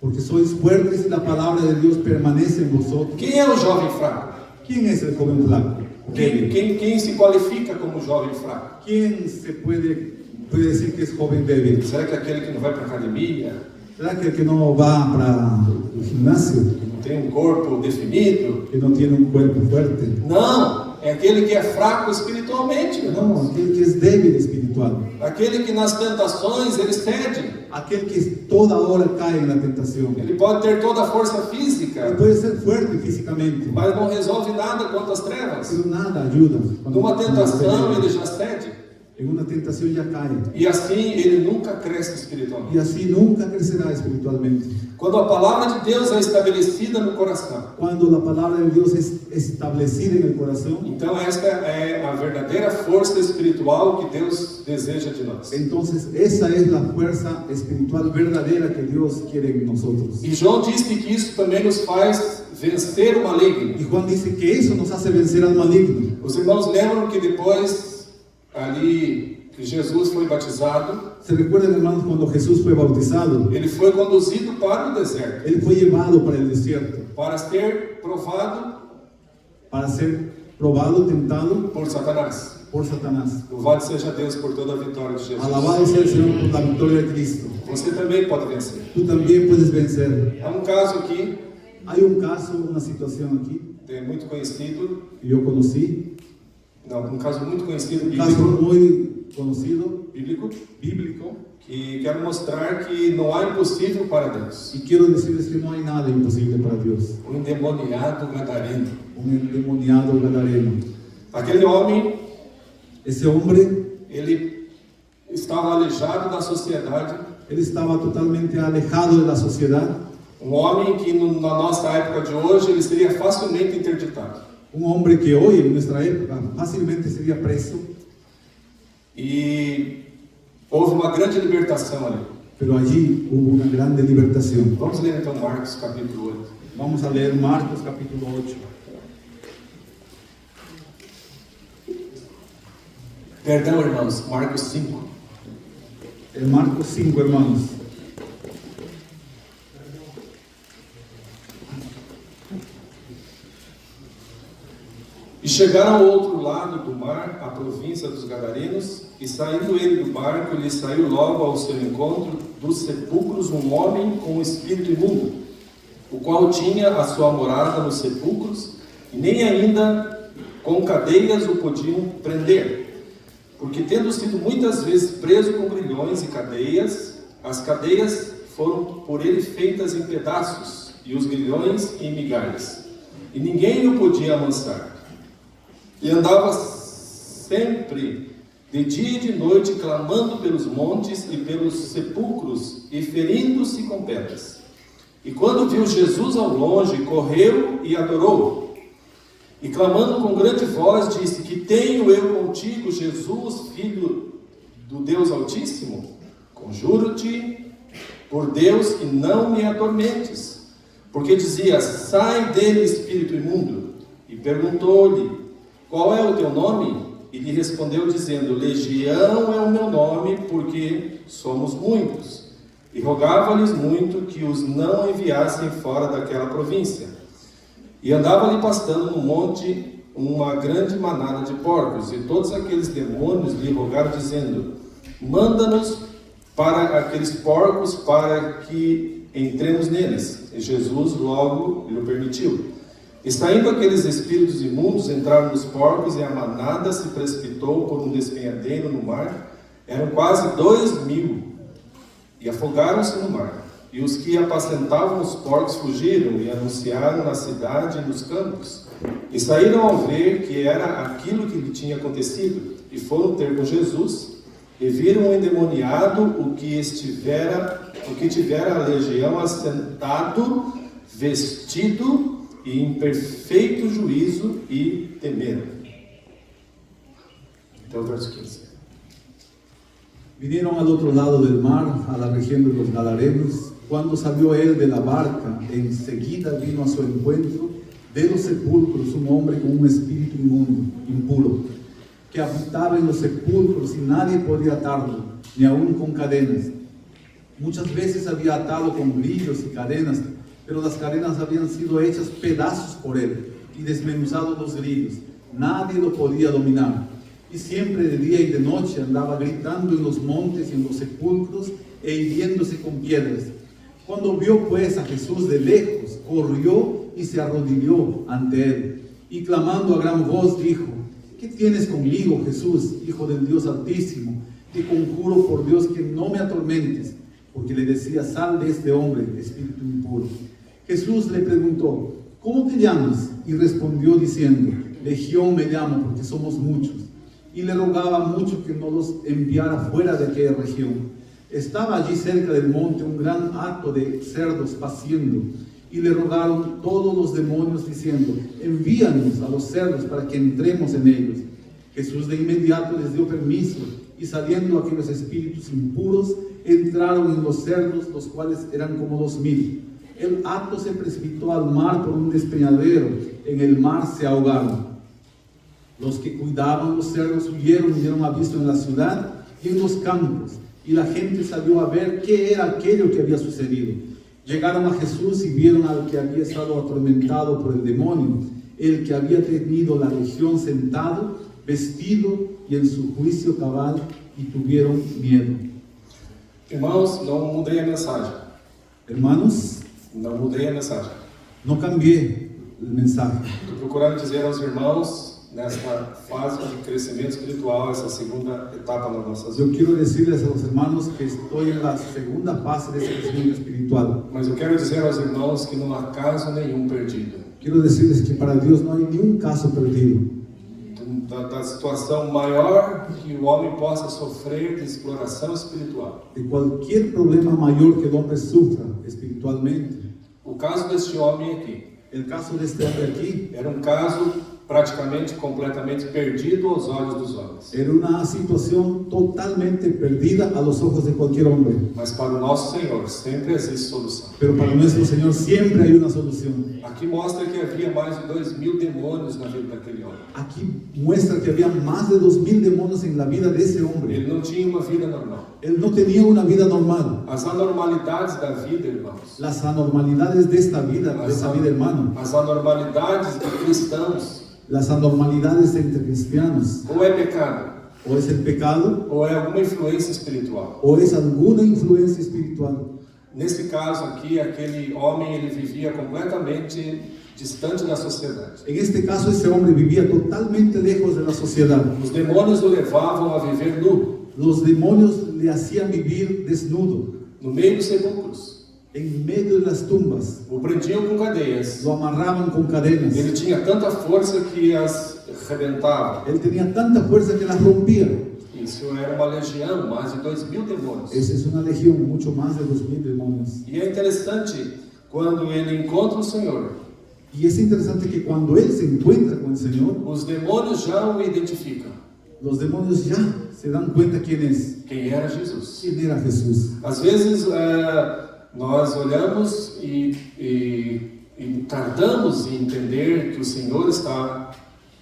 porque sois fuertes y la palabra de Dios permanece en vosotros. Quem é o jovem fraco? ¿Quién es el joven flaco? Débil. Quem se qualifica como jovem fraco? ¿Quién se puede decir que es joven débil? Será que é aquele que não vai para academia, ¿Será que el que no va para el gimnasio, que não tem um corpo definido? que no tiene un cuerpo fuerte? Não, é aquele que é fraco espiritualmente, meu No, irmão. aquel que es débil espiritual. Aquele que nas tentações ele cede. Aquel que toda hora cae en la tentación. Ele pode ter toda a força Él física, puede ser fuerte físicamente, mas não resolve nada contra as trevas. pero nada ayuda. Numa tentação ele já cede. En una tentación ya cae. E assim ele nunca cresce Y espiritualmente. así nunca crecerá espiritualmente. Quando a palavra de Deus é estabelecida no coração, Cuando la palabra de Dios es establecida en el corazón, então esta é a verdadeira força espiritual que Deus deseja de nós. entonces esa es la fuerza espiritual verdadera que Dios quiere en nosotros. E João disse que isso também nos faz vencer o maligno. Y Juan dice que eso nos hace vencer al maligno. Os irmãos lembram que depois ali que Jesus foi batizado, ¿Se recuerdan, hermanos, cuando Jesús fue bautizado? ele foi conduzido para o deserto Él fue llevado para el desierto para ser provado para ser probado, tentado por Satanás. por Satanás. Louvado seja Deus por toda a vitória de Jesus. Alabado sea el Señor por la victoria de Cristo. Você também pode vencer. Tú también puedes vencer. Há um caso aqui, Hay un caso, una situación aquí muito conhecido, que yo conocí, um caso muito conhecido un caso bíblico, muy conocido, bíblico, que quero mostrar que não há impossível para Deus. y quiero decirles que no hay nada imposible para Dios. O endemoniado gadareno. Un endemoniado gadareno. Aquele homem, Ese hombre, ele estava aleijado da sociedade, él estaba totalmente alejado de la sociedad. homem que na nossa época de hoje ele seria facilmente interditado. Un hombre que hoy, en nuestra época, fácilmente sería preso, E houve uma grande libertação ali. pero allí hubo una grande libertación. Vamos ler então Marcos capítulo 8. Vamos a leer Marcos capítulo 8. Perdão, irmãos, Marcos 5. En Marcos 5, hermanos. E chegaram ao outro lado do mar, a província dos Gadarenos, e saindo ele do barco, lhe saiu logo ao seu encontro dos sepulcros um homem com um espírito imundo, o qual tinha a sua morada nos sepulcros, e nem ainda com cadeias o podiam prender, porque tendo sido muitas vezes preso com grilhões e cadeias, as cadeias foram por ele feitas em pedaços, e os grilhões em migalhas, e ninguém o podia amansar. E andava sempre, de dia e de noite, clamando pelos montes e pelos sepulcros, e ferindo-se com pedras. E quando viu Jesus ao longe, correu e adorou. E clamando com grande voz, disse: Que tenho eu contigo, Jesus, Filho do Deus Altíssimo? Conjuro-te por Deus que não me atormentes. Porque dizia: Sai dele, espírito imundo. E perguntou-lhe: Qual é o teu nome? E lhe respondeu dizendo: Legião é o meu nome, porque somos muitos. E rogava-lhes muito que os não enviassem fora daquela província. E andava-lhe pastando no monte uma grande manada de porcos, e todos aqueles demônios lhe rogaram dizendo: Manda-nos para aqueles porcos, para que entremos neles. E Jesus logo lhe permitiu. E saindo aqueles espíritos imundos, entraram nos porcos, e a manada se precipitou por um despenhadeiro no mar. Eram quase 2.000, e afogaram-se no mar. E os que apacentavam os porcos fugiram, e anunciaram na cidade e nos campos. E saíram ao ver que era aquilo que lhe tinha acontecido, e foram ter com Jesus, e viram o endemoniado, o que tivera a legião, assentado, vestido, e em perfeito juízo, e temeram. Então, verso 15. Vinieron al otro lado del mar, a la región de los Gadarenos. Cuando salió él de la barca, enseguida vino a su encuentro de los sepulcros un hombre con un espíritu inmundo, impuro, que habitaba en los sepulcros, y nadie podía atarlo, ni aun con cadenas. Muchas veces había atado con grillos y cadenas, pero las cadenas habían sido hechas pedazos por él, y desmenuzados los grillos. Nadie lo podía dominar. Y siempre de día y de noche andaba gritando en los montes y en los sepulcros, e hiriéndose con piedras. Cuando vio pues a Jesús de lejos, corrió y se arrodilló ante él, y clamando a gran voz dijo: ¿Qué tienes conmigo, Jesús, Hijo del Dios Altísimo? Te conjuro por Dios que no me atormentes. Porque le decía: Sal de este hombre, espíritu impuro. Jesús le preguntó: ¿Cómo te llamas? Y respondió diciendo: Legión me llamo, porque somos muchos. Y le rogaba mucho que no los enviara fuera de aquella región. Estaba allí cerca del monte un gran hato de cerdos paciendo, y le rogaron todos los demonios diciendo: Envíanos a los cerdos para que entremos en ellos. Jesús de inmediato les dio permiso, y saliendo aquellos espíritus impuros, entraron en los cerdos, los cuales eran como 2.000. El hato se precipitó al mar por un despeñadero, en el mar se ahogaron. Los que cuidaban los cerdos huyeron y dieron aviso en la ciudad y en los campos, y la gente salió a ver qué era aquello que había sucedido. Llegaron a Jesús y vieron al que había estado atormentado por el demonio, el que había tenido la legión, sentado, vestido y en su juicio cabal, y tuvieron miedo. Irmãos, não mudei a mensagem. Hermanos, Não mudei a mensagem. no cambié el mensaje. Estou procurando dizer aos irmãos, nesta fase de crescimento espiritual, essa segunda etapa nas nossas Yo vidas. quiero decirles a los hermanos que estoy en la segunda fase de ese crecimiento espiritual. Mas eu quero dizer aos irmãos que não há caso nenhum perdido. Quiero decirles que para Dios no hay ni un caso perdido. da situação maior que o homem possa sofrer de exploração espiritual. de cualquier problema mayor que el hombre sufra espiritualmente. O caso deste homem aqui El caso de este hombre aquí era um caso praticamente completamente perdido aos olhos dos homens. era una situación totalmente perdida a los ojos de cualquier hombre. Mas para o nosso Senhor sempre existe solução. Pero para nuestro Señor siempre hay una solución. Aqui mostra que havia mais de 2.000 demônios na vida daquele homem. Aquí muestra que había más de 2000 demonios en la vida de ese hombre. Ele não tinha uma vida normal. Él no tenía una vida normal. As anormalidades da vida, irmãos. Las anormalidades de esta vida, hermano. As anormalidades de cristãos. Las anormalidades entre cristianos. Ou é pecado, O es el pecado, ou é alguma influência espiritual. o es alguna influencia espiritual. Nesse caso aqui, aquele homem ele vivia completamente distante da sociedade. En este caso, ese hombre vivía totalmente lejos de la sociedad. Os demônios o levavam a viver nu, Los demonios le hacían vivir desnudo, no meio dos sepulcros. en medio de las tumbas. O prendiam com cadeias. Lo amarraban con cadenas. Ele tinha tanta força que as arrebentava. Él tenía tanta fuerza que las rompía. Isso era uma legião, mais de 2.000 demônios. Esa es una legión, mucho más de 2000 demonios. E é interessante quando ele encontra o Senhor, Y es interesante que cuando él se encuentra con el Señor, os demônios já o identificam. los demonios ya se dan cuenta quién es, Quem era Jesus? quién era Jesús. Às vezes nós olhamos e tardamos em entender que o Senhor está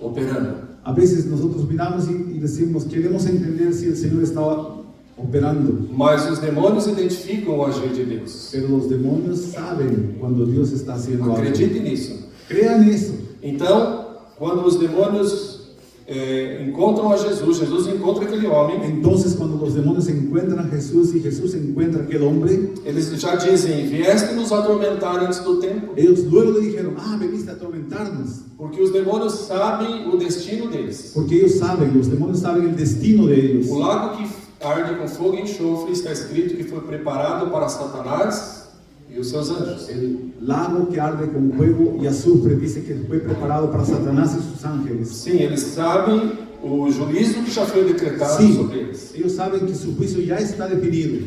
operando. A veces nosotros miramos y decimos, queremos entender si el Señor estaba operando, Mas os demônios identificam o agir de Deus. pero los demonios saben cuando Dios está haciendo algo. Acredite nisso. Crean eso. Então, quando os demônios encontram a Jesus, Jesus encontra aquele homem, Entonces cuando los demonios encuentran a Jesús y Jesús encuentra a aquel hombre, eles já dizem: vieste nos atormentar antes do tempo. ellos luego le dijeron, veniste a atormentarnos, Porque os demônios sabem o destino deles. porque ellos saben, los demonios saben el destino de ellos. O lago que arde com fogo e enxofre está escrito que foi preparado para Satanás e os seus anjos. El lago que arde con fuego y azufre dice que fue preparado para Satanás y sus ángeles. Sim, eles sabem o juízo que já foi decretado Sí, sobre eles. ellos saben que su juicio ya está definido.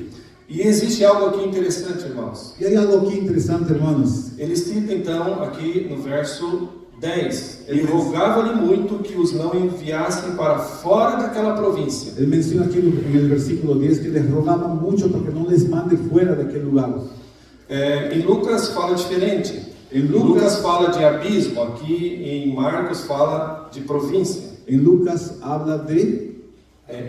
E existe algo aqui interessante, irmãos. Y hay algo aquí interesante, hermanos. Ele cita então aqui no verso 10: ele rogava-lhe muito que os não enviassem para fora daquela província. Él menciona aquí en el versículo 10 que les rogaba mucho porque no les mande fuera de aquel lugar. Em Lucas fala diferente. Em Lucas fala de abismo, aqui em Marcos fala de província. En Lucas habla de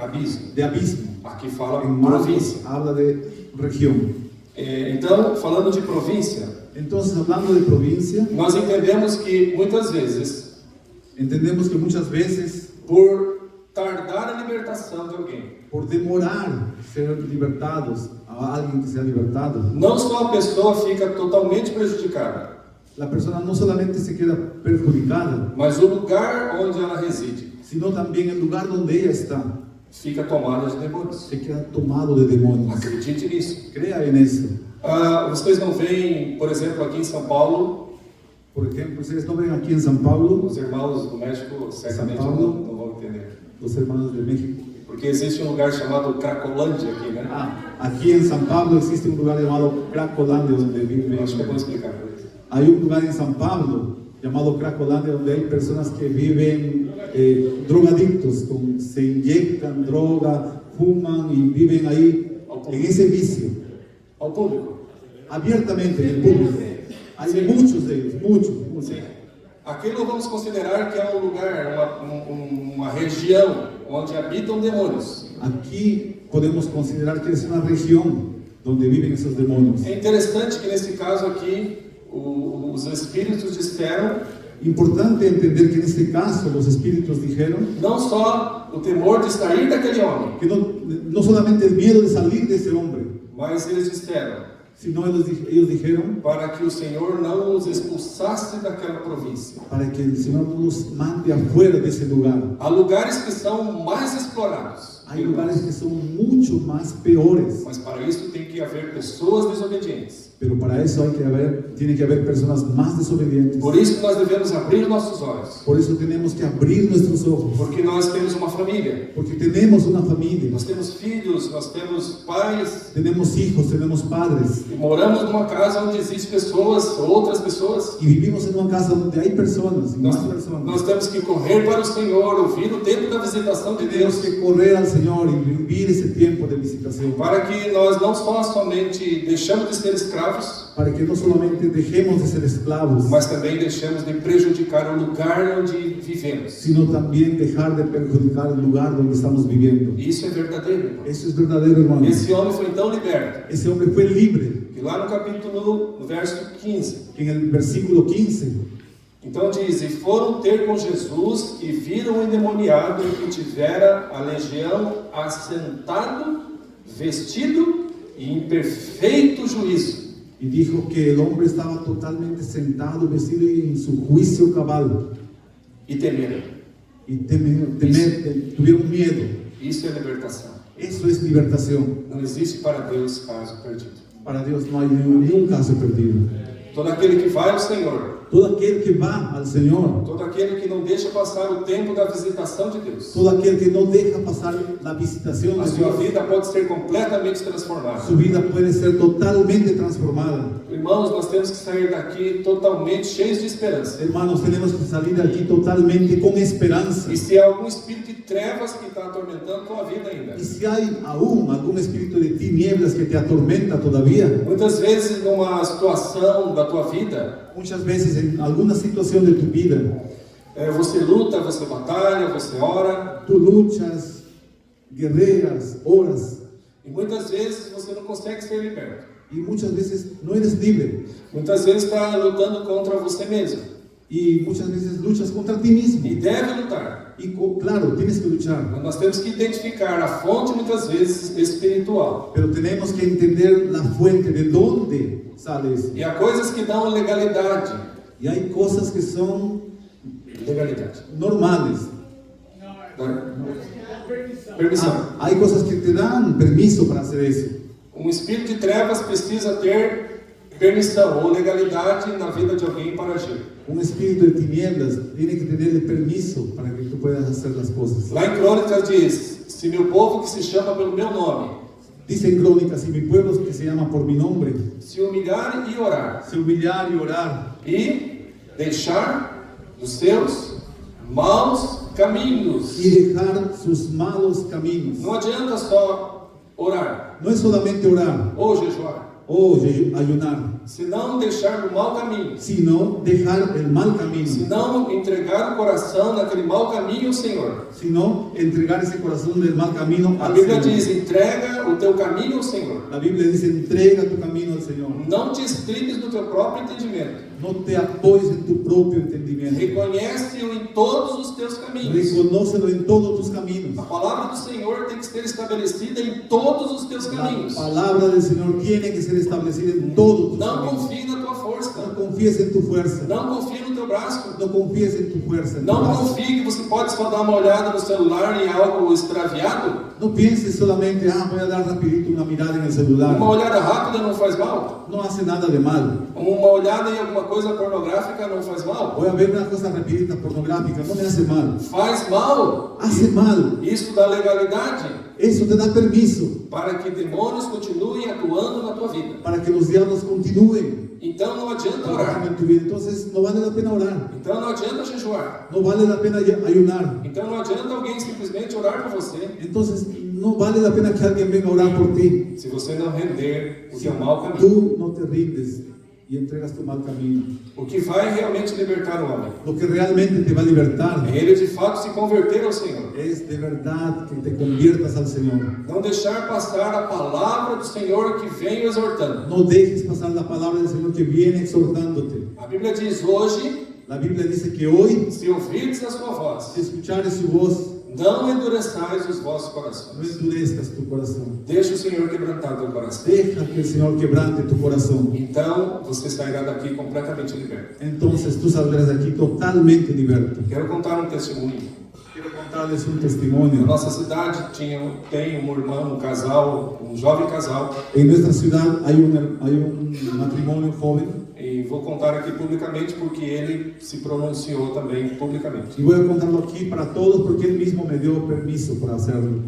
Abismo. abismo. Aqui fala En Marcos província. habla de región. Então, falando de província, Entonces, hablando de provincia, nós entendemos que muitas vezes, entendemos que muchas veces, por tardar a libertação de alguém, por demorar ser libertados, a alguien que sea libertado, não só a pessoa fica totalmente prejudicada, la persona no solamente se queda perjudicada, mas o lugar onde ela reside sino también el lugar donde ella está fica tomado de demônios. se queda tomado de demonios. Acredite nisso. Crea en eso. Vocês não veem, por exemplo, aqui em São Paulo, Por ejemplo, ustedes no ven aquí en San Pablo, os irmãos do México certamente São Paulo. não vão entender. los hermanos de México. Porque existe um lugar chamado Cracolândia aqui, né? Aquí en San Pablo existe un lugar llamado Cracolandia donde viven. Acho que é bom explicar para eles. Hay un lugar en San Pablo llamado Cracolandia donde hay personas que viven drogadictos, se inyectan droga, fuman y viven ahí en ese vicio, Ao público. abiertamente en el público. Hay muchos de ellos, muchos. Sim. Aquilo vamos considerar que é um lugar, uma região onde habitam demônios. Aquí podemos considerar que es una región donde viven esos demonios. É interessante que nesse caso aqui, os espíritos disseram Importante entender que en este caso los espíritus dijeron não só o temor de sair daquele homem, que no solamente el miedo de salir de ese hombre, mas eles disseram sino ellos dijeron para que o Senhor não os expulsasse daquela província. para que el Señor no nos mande afuera de ese lugar. Há lugares que são mais explorados. Hay lugares que son mucho más peores, Mas para isso tem que haver pessoas desobedientes. pero para eso tiene que haber personas más desobedientes. Por isso que nós devemos abrir nossos olhos. Por eso tenemos que abrir nuestros ojos, Porque nós temos uma família. porque tenemos una familia, Nós temos filhos, nós temos pais. tenemos hijos, tenemos padres, E moramos numa casa onde existem pessoas, outras pessoas. y vivimos en una casa donde hay personas, y más Nós personas. temos que correr para o Senhor, ouvir o tempo da visitação de Tenemos Deus, que correr al Señor y vivir ese tiempo de visitación, para que nós não somente deixamos de ser escravos, para que no solamente dejemos de ser esclavos, mas também deixamos de prejudicar o lugar onde vivemos. sino también dejar de perjudicar el lugar donde estamos viviendo. Isso é verdadeiro, irmão. Eso es verdadero, hermano. Esse homem foi tão liberto Ese hombre fue libre, que lá no capítulo, no verso 15, que en el versículo 15, então diz: E foram ter com Jesus e viram o endemoniado que tivera a legião assentado, vestido e em perfeito juízo. y dijo que el hombre estaba totalmente sentado, vestido y en su juicio cabal, E temeram. y tuvieron miedo. Isso é libertação. Eso es libertación. Não existe para Deus caso perdido. Para Dios no hay ningún caso perdido. Todo aquele que vai ao Senhor, Todo aquel que va al Señor, todo aquele que não deixa passar o tempo da visitação de Deus, todo aquel que no deja pasar la visitación a de sua Dios, vida pode ser completamente transformada. su vida puede ser totalmente transformada. Irmãos, nós temos que sair daqui totalmente cheios de esperança. Hermanos, tenemos que salir de aquí totalmente con esperanza. E se há algum espírito de trevas que está atormentando tua vida ainda, Y si hay aún algún espíritu de tinieblas que te atormenta todavía, muitas vezes numa situação da tua vida, muchas veces en alguna situación de tu vida, você luta, você batalha, você ora, tú luchas, guerreras, oras, e muitas vezes você não consegue ser liberto. y muchas veces no eres libre, Muitas vezes está lutando contra você mesmo. y muchas veces luchas contra ti mismo. E deve lutar. Y claro, tienes que luchar, Mas nós temos que identificar a fonte, muitas vezes, espiritual. pero tenemos que entender la fuente, de dónde sale eso. E há coisas que dão legalidade. Y hay cosas que son Legalidade. normales. Permissão. Hay cosas que te dan permiso para hacer eso. Espírito de trevas precisa ter permissão ou legalidade na vida de alguém para agir. Un espíritu de tinieblas tiene que tener permiso para que tú puedas hacer las cosas. Lá em Crônicas diz: se meu povo que se chama pelo meu nome Dice en Crónicas, si mi pueblo que se llama por mi nombre, se humilhar e orar se humillar y orar e deixar os seus maus caminhos. y dejar sus malos caminos. Não adianta só orar No es solamente orar ou jejuar, o ayunar, se não deixar o mau caminho, sino dejar el mal se camino, não entregar o coração naquele mau caminho ao Senhor. sino entregar ese corazón del mal camino A al Bíblia Señor. diz: entrega o teu caminho ao Senhor. La Biblia dice, entrega tu camino al Señor. Não te estribes no teu próprio entendimento. No te apoyes en tu propio entendimiento. Reconhece-o em todos os teus caminhos. Reconócelo en todos tus caminos. A palavra do Senhor tem que ser estabelecida em todos os teus La caminhos. palabra del Señor tiene que ser establecida en todos tus Não caminos. confie na tua No força. confíes en tu fuerza. Não confie no teu braço. No confíes en tu fuerza. en tu Não brazo. confie que você pode só dar uma olhada no celular em algo extraviado. No pienses solamente, voy a dar rapidito una mirada en el celular. Uma olhada rápida não faz mal. No hace nada de mal. Uma olhada em alguma coisa pornográfica não faz mal. Voy a ver una cosa rapidita pornográfica, no me hace mal. Faz mal. Hace mal. Isso dá legalidade Eso te da permiso para que demônios continuem atuando na tua vida. para que los diablos continúen Então não adianta trabajando orar. en tu vida. Entonces no vale la pena orar. Então não adianta jejuar. No vale la pena ayunar. Então não adianta alguém simplesmente orar por você Entonces no vale la pena que alguien venga a orar por ti. se você não render o teu mau caminho. Tú no te rindes y entregas tu mal camino. O que vai realmente libertar o homem Lo que realmente te va a libertar é ele de fato se converter ao Senhor. es de verdad que te conviertas al Señor. Não deixar passar a palavra do Senhor que vem o exortando. No dejes pasar la palabra del Señor que viene exhortándote. A Bíblia diz: hoje, La Biblia dice que hoy, se ouvirdes a sua voz, si escuchares su voz, Não endureçais os vossos No corações. endurezcas tu corazón. Deixa o Senhor quebrantar teu coração. Deja que el Señor quebrante tu corazón. Então você sairá daqui completamente liberto. Entonces tú saldrás de aquí totalmente liberto. Quero contar um testemunho. Quiero contarles un Na testimonio. nossa cidade tem um irmão, um casal, um jovem casal. En nuestra ciudad hay un matrimonio joven. E vou contar aqui publicamente porque ele se pronunciou também publicamente. Y voy a contarlo aquí para todos porque él mismo me dio permiso para hacerlo.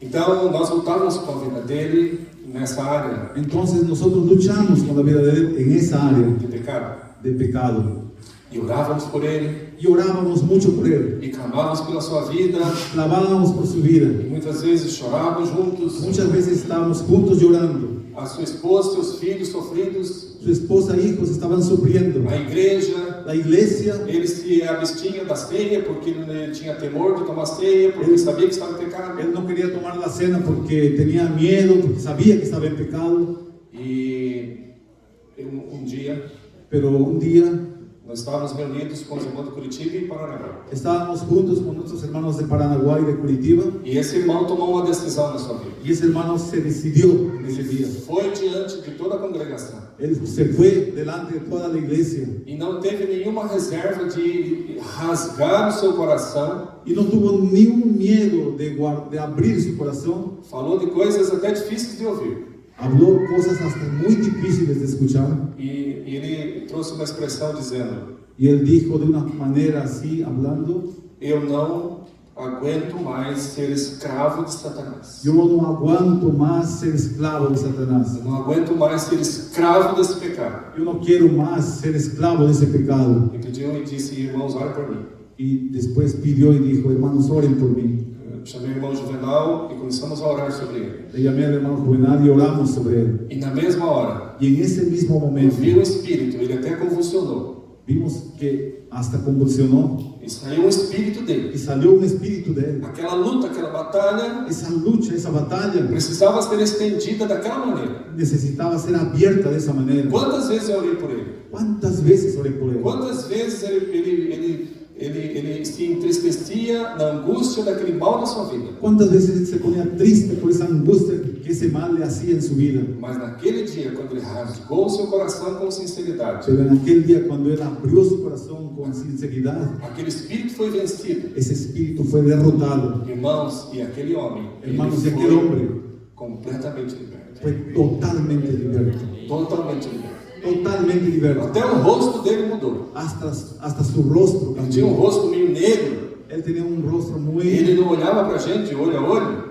Então nós lutávamos com a vida dele nessa área Entonces nosotros luchamos con la vida de él en esa área de pecado. de pecado. E orávamos por ele, Y orábamos mucho por él. e clamávamos pela sua vida, Clamábamos por su vida. e muitas vezes chorávamos juntos. Muchas veces estábamos juntos llorando. A sua esposa, seus filhos sofridos, Su esposa e hijos estaban sufriendo. a igreja. La iglesia, Ele se abstinha da ceia porque ele tinha temor de tomar ceia, porque sabia que estava em pecado. él no quería tomar la cena porque tenía miedo, porque sabía que estaba en pecado. E um dia Pero un día nós estávamos reunidos com os irmãos de Curitiba e Paranaguá. estábamos juntos con nuestros hermanos de Paranaguá y de Curitiba. E esse irmão tomou uma decisão na sua vida. Y ese hermano se decidió en ese día. Foi diante de toda a congregação. Él se fue delante de toda la iglesia E não teve nenhuma reserva de rasgar o seu coração. y no tuvo ni un miedo de abrir su corazón. Falou de coisas até difíceis de ouvir. Habló cosas hasta muy difíciles de escuchar. E ele trouxe uma expressão dizendo: Y él dijo de una manera así, hablando: eu não aguento mais ser escravo de Satanás. yo no aguanto más ser esclavo de Satanás. Eu não aguento mais ser escravo desse pecado. Yo no quiero más ser esclavo de ese pecado. E pediu e disse: irmãos, orem por mim. Y después pidió y dijo: hermanos, oren por mí. Eu chamei o irmão Juvenal e começamos a orar sobre ele. Le llamé al hermano Juvenal y oramos sobre él. E na mesma hora, Y en ese mismo eu momento vi o Espírito, ele até convulsionou. vimos que hasta convulsionó E saiu o Espírito dele. y salió un espíritu de él. Aquela luta, aquela batalha, Esa lucha, esa batalla precisava ser estendida daquela maneira. necesitaba ser abierta de esa manera. Quantas vezes eu orei por ele? ¿Cuántas veces oré por él? Quantas vezes ele se entristecia na angústia daquele mal na sua vida? ¿Cuántas veces él se ponía triste por esa angustia que ese mal le hacía en su vida? Mas naquele dia, quando ele rasgou o seu coração com sinceridade, Pero en aquel día, cuando él abrió su corazón con sinceridad, aquele espírito foi vencido. ese espíritu fue derrotado. Irmãos, e aquele homem, Hermanos, y ele aquel foi hombre completamente liberto. fue totalmente liberto. Totalmente liberto. Totalmente liberto. Até o rosto dele mudou. Hasta su rostro Ele tinha um cambió. rosto meio negro. Él tenía un rostro Ele muy... não olhava para a gente olho a olho.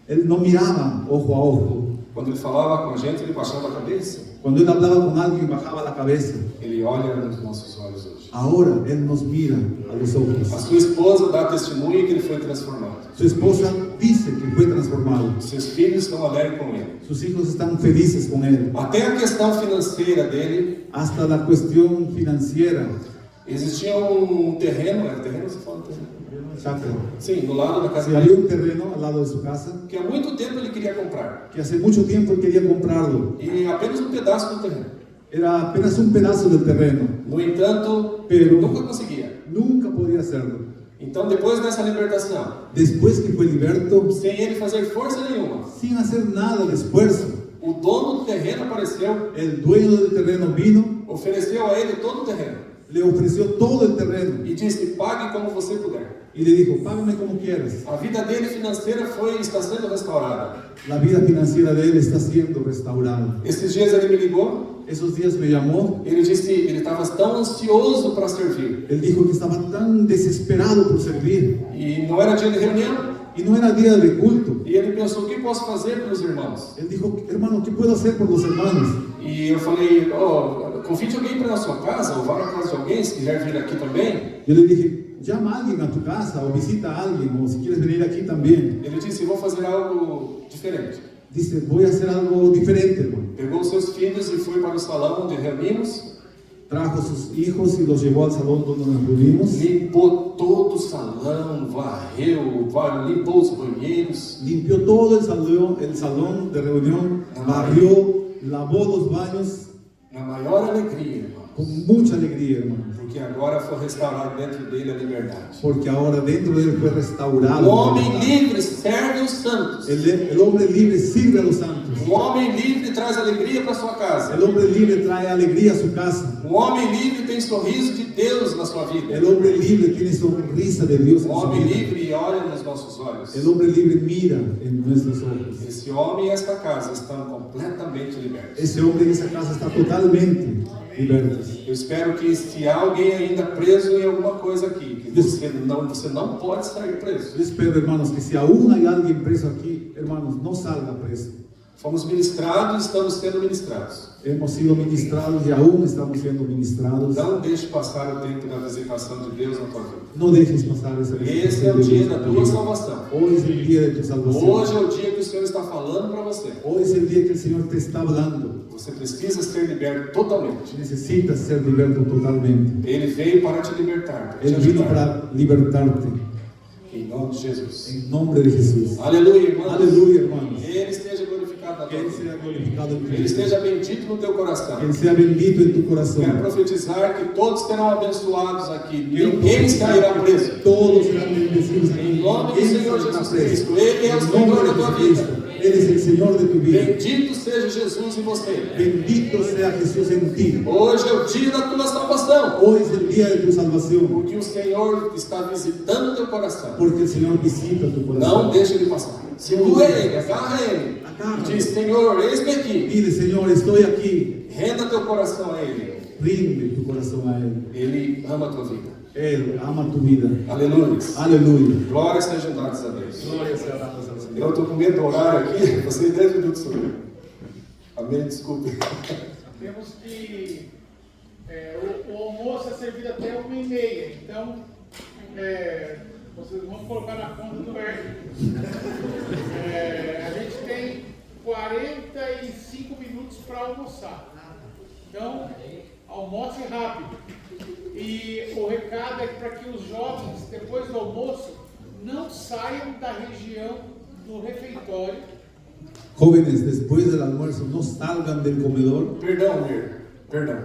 Él no miraba ojo a ojo. Quando ele falava com a gente, ele baixava a cabeça. Cuando él hablaba con alguien, bajaba la cabeza. Ele olha nos nossos olhos hoje. Ahora él nos mira a los A ojos. sua esposa dá testemunho que ele foi transformado. Su esposa dice que fue transformado. Seus filhos estão alegres com ele. Sus hijos están felices con él. Até a questão financeira dele, Hasta la cuestión financiera. existia um terreno, era terreno, você fala terreno? Chacra. Sim, no lado da casa Se había dele, un terreno al lado de su casa que há muito tempo ele queria comprar. que hace mucho tiempo él quería comprarlo. E apenas um pedaço do terreno. Era apenas un pedazo del terreno. No entanto, Pero nunca conseguia. nunca podía hacerlo. Então, depois dessa libertação, Después que fue liberto, sem ele fazer força nenhuma, sin hacer nada de esfuerzo, o dono do terreno apareceu, el dueño del terreno vino, ofereceu a ele todo o terreno le ofreció todo el terreno e disse: pague como você puder. y le dijo: págame como quieras. A vida dele financeira está sendo restaurada. La vida financiera de él está siendo restaurada. Esses dias ele me ligou, Esos días me llamó. ele disse que ele estava tão ansioso para servir. Él dijo que estaba tan desesperado por servir E não era dia de reunião. y no era día de culto. E ele pensou: o que posso fazer pelos irmãos? Él dijo: hermano, ¿qué puedo hacer por los hermanos? E eu falei: convide alguém para ir na sua casa, ou vá na casa de alguém, se quiser vir aqui também. Yo le dije: llama a alguien a tu casa o visita a alguien, o si quieres venir aquí también. Ele disse: vou fazer algo diferente. Dice: voy a hacer algo diferente, hermano. Pegou seus filhos e foi para o salão onde reunimos. Trajo sus hijos y los llevó al salón donde nos reunimos. Limpou todo o salão, varreu, limpou os banheiros. Limpió todo el salón de reunión, barrió, lavó los baños Na maior alegria, irmãos. con mucha alegría, hermanos. Porque agora foi restaurado dentro dele a liberdade. Porque ahora dentro de él fue restaurado. O homem livre serve os santos. El hombre libre sirve a los santos. O homem livre traz alegria para sua casa. El hombre libre trae alegría a su casa. O homem livre tem sorriso de Deus na sua vida. El hombre libre tiene sonrisa de Dios en O su homem vida. livre olha nos nossos olhos. El hombre libre mira en nuestros ojos. Esse homem e esta casa estão completamente libertos. Ese hombre en esa casa está totalmente liberto. Eu espero que se há alguém ainda preso em alguma coisa aqui, que você não pode sair preso. Yo espero, hermanos, que si aún hay alguien preso aquí, hermanos, no salga preso. Fomos ministrados e estamos sendo ministrados. Hemos sido ministrados y aún estamos siendo ministrados. Não deixe passar o tempo da visitação de Deus na tua vida. No dejes pasar esa Esse é o dia da tua salvação. Hoy es el día de tu salvación. Hoje é o dia que o Senhor está falando para você. Hoy es el día que el Señor te está hablando. Você precisa ser liberto totalmente. Necesitas ser liberto totalmente. Ele veio para te libertar, para te Él vino ajudar. para libertarte. Em nome de Jesus. En nombre de Jesús. Aleluia, irmãos. Aleluya, hermanos. Ele esteja glorificado na Que tua Él vida. sea glorificado en tu Ele vida. esteja bendito no teu coração. Que Él sea bendito en tu Quero corazón. profetizar que todos serão abençoados aqui. Quiero Ninguém sairá preso. Todos serán bendecidos aquí. Em nome do Él Senhor será Jesus preso. Cristo. Ele é o En Senhor nombre da de tua Jesucristo. vida. Él es el Señor de tu vida. Bendito seja Jesus em você. Bendito sea Jesús en ti. Hoje é o dia da tua salvação. Hoy es el día de tu salvación. Porque o Senhor está visitando teu coração. Porque el Señor visita tu Não corazón. deixe ele passar. Segura ele, agarra ele. E diz: Senhor, eis-me aqui. Dile, Señor, estoy aquí. Renda teu coração a ele. Rinde tu corazón a Él. Ele ama a tua vida. Él ama tu vida. Aleluia. Aleluya. Glórias sejam dadas a Deus. Gloria sea dada al Señor. Eu estou com medo do horário aqui. Vocês 10 minutos sobre. Amém? Desculpe. Temos que. O almoço é servido até 1h30, então vocês vão colocar na conta do Hermes. A gente tem 45 minutos para almoçar. Então, almoce rápido. E o recado é para que os jovens, depois do almoço, não saiam da região do refeitório. Jóvenes, después del almuerzo, no salgan del comedor. Perdão, Mir. Perdão.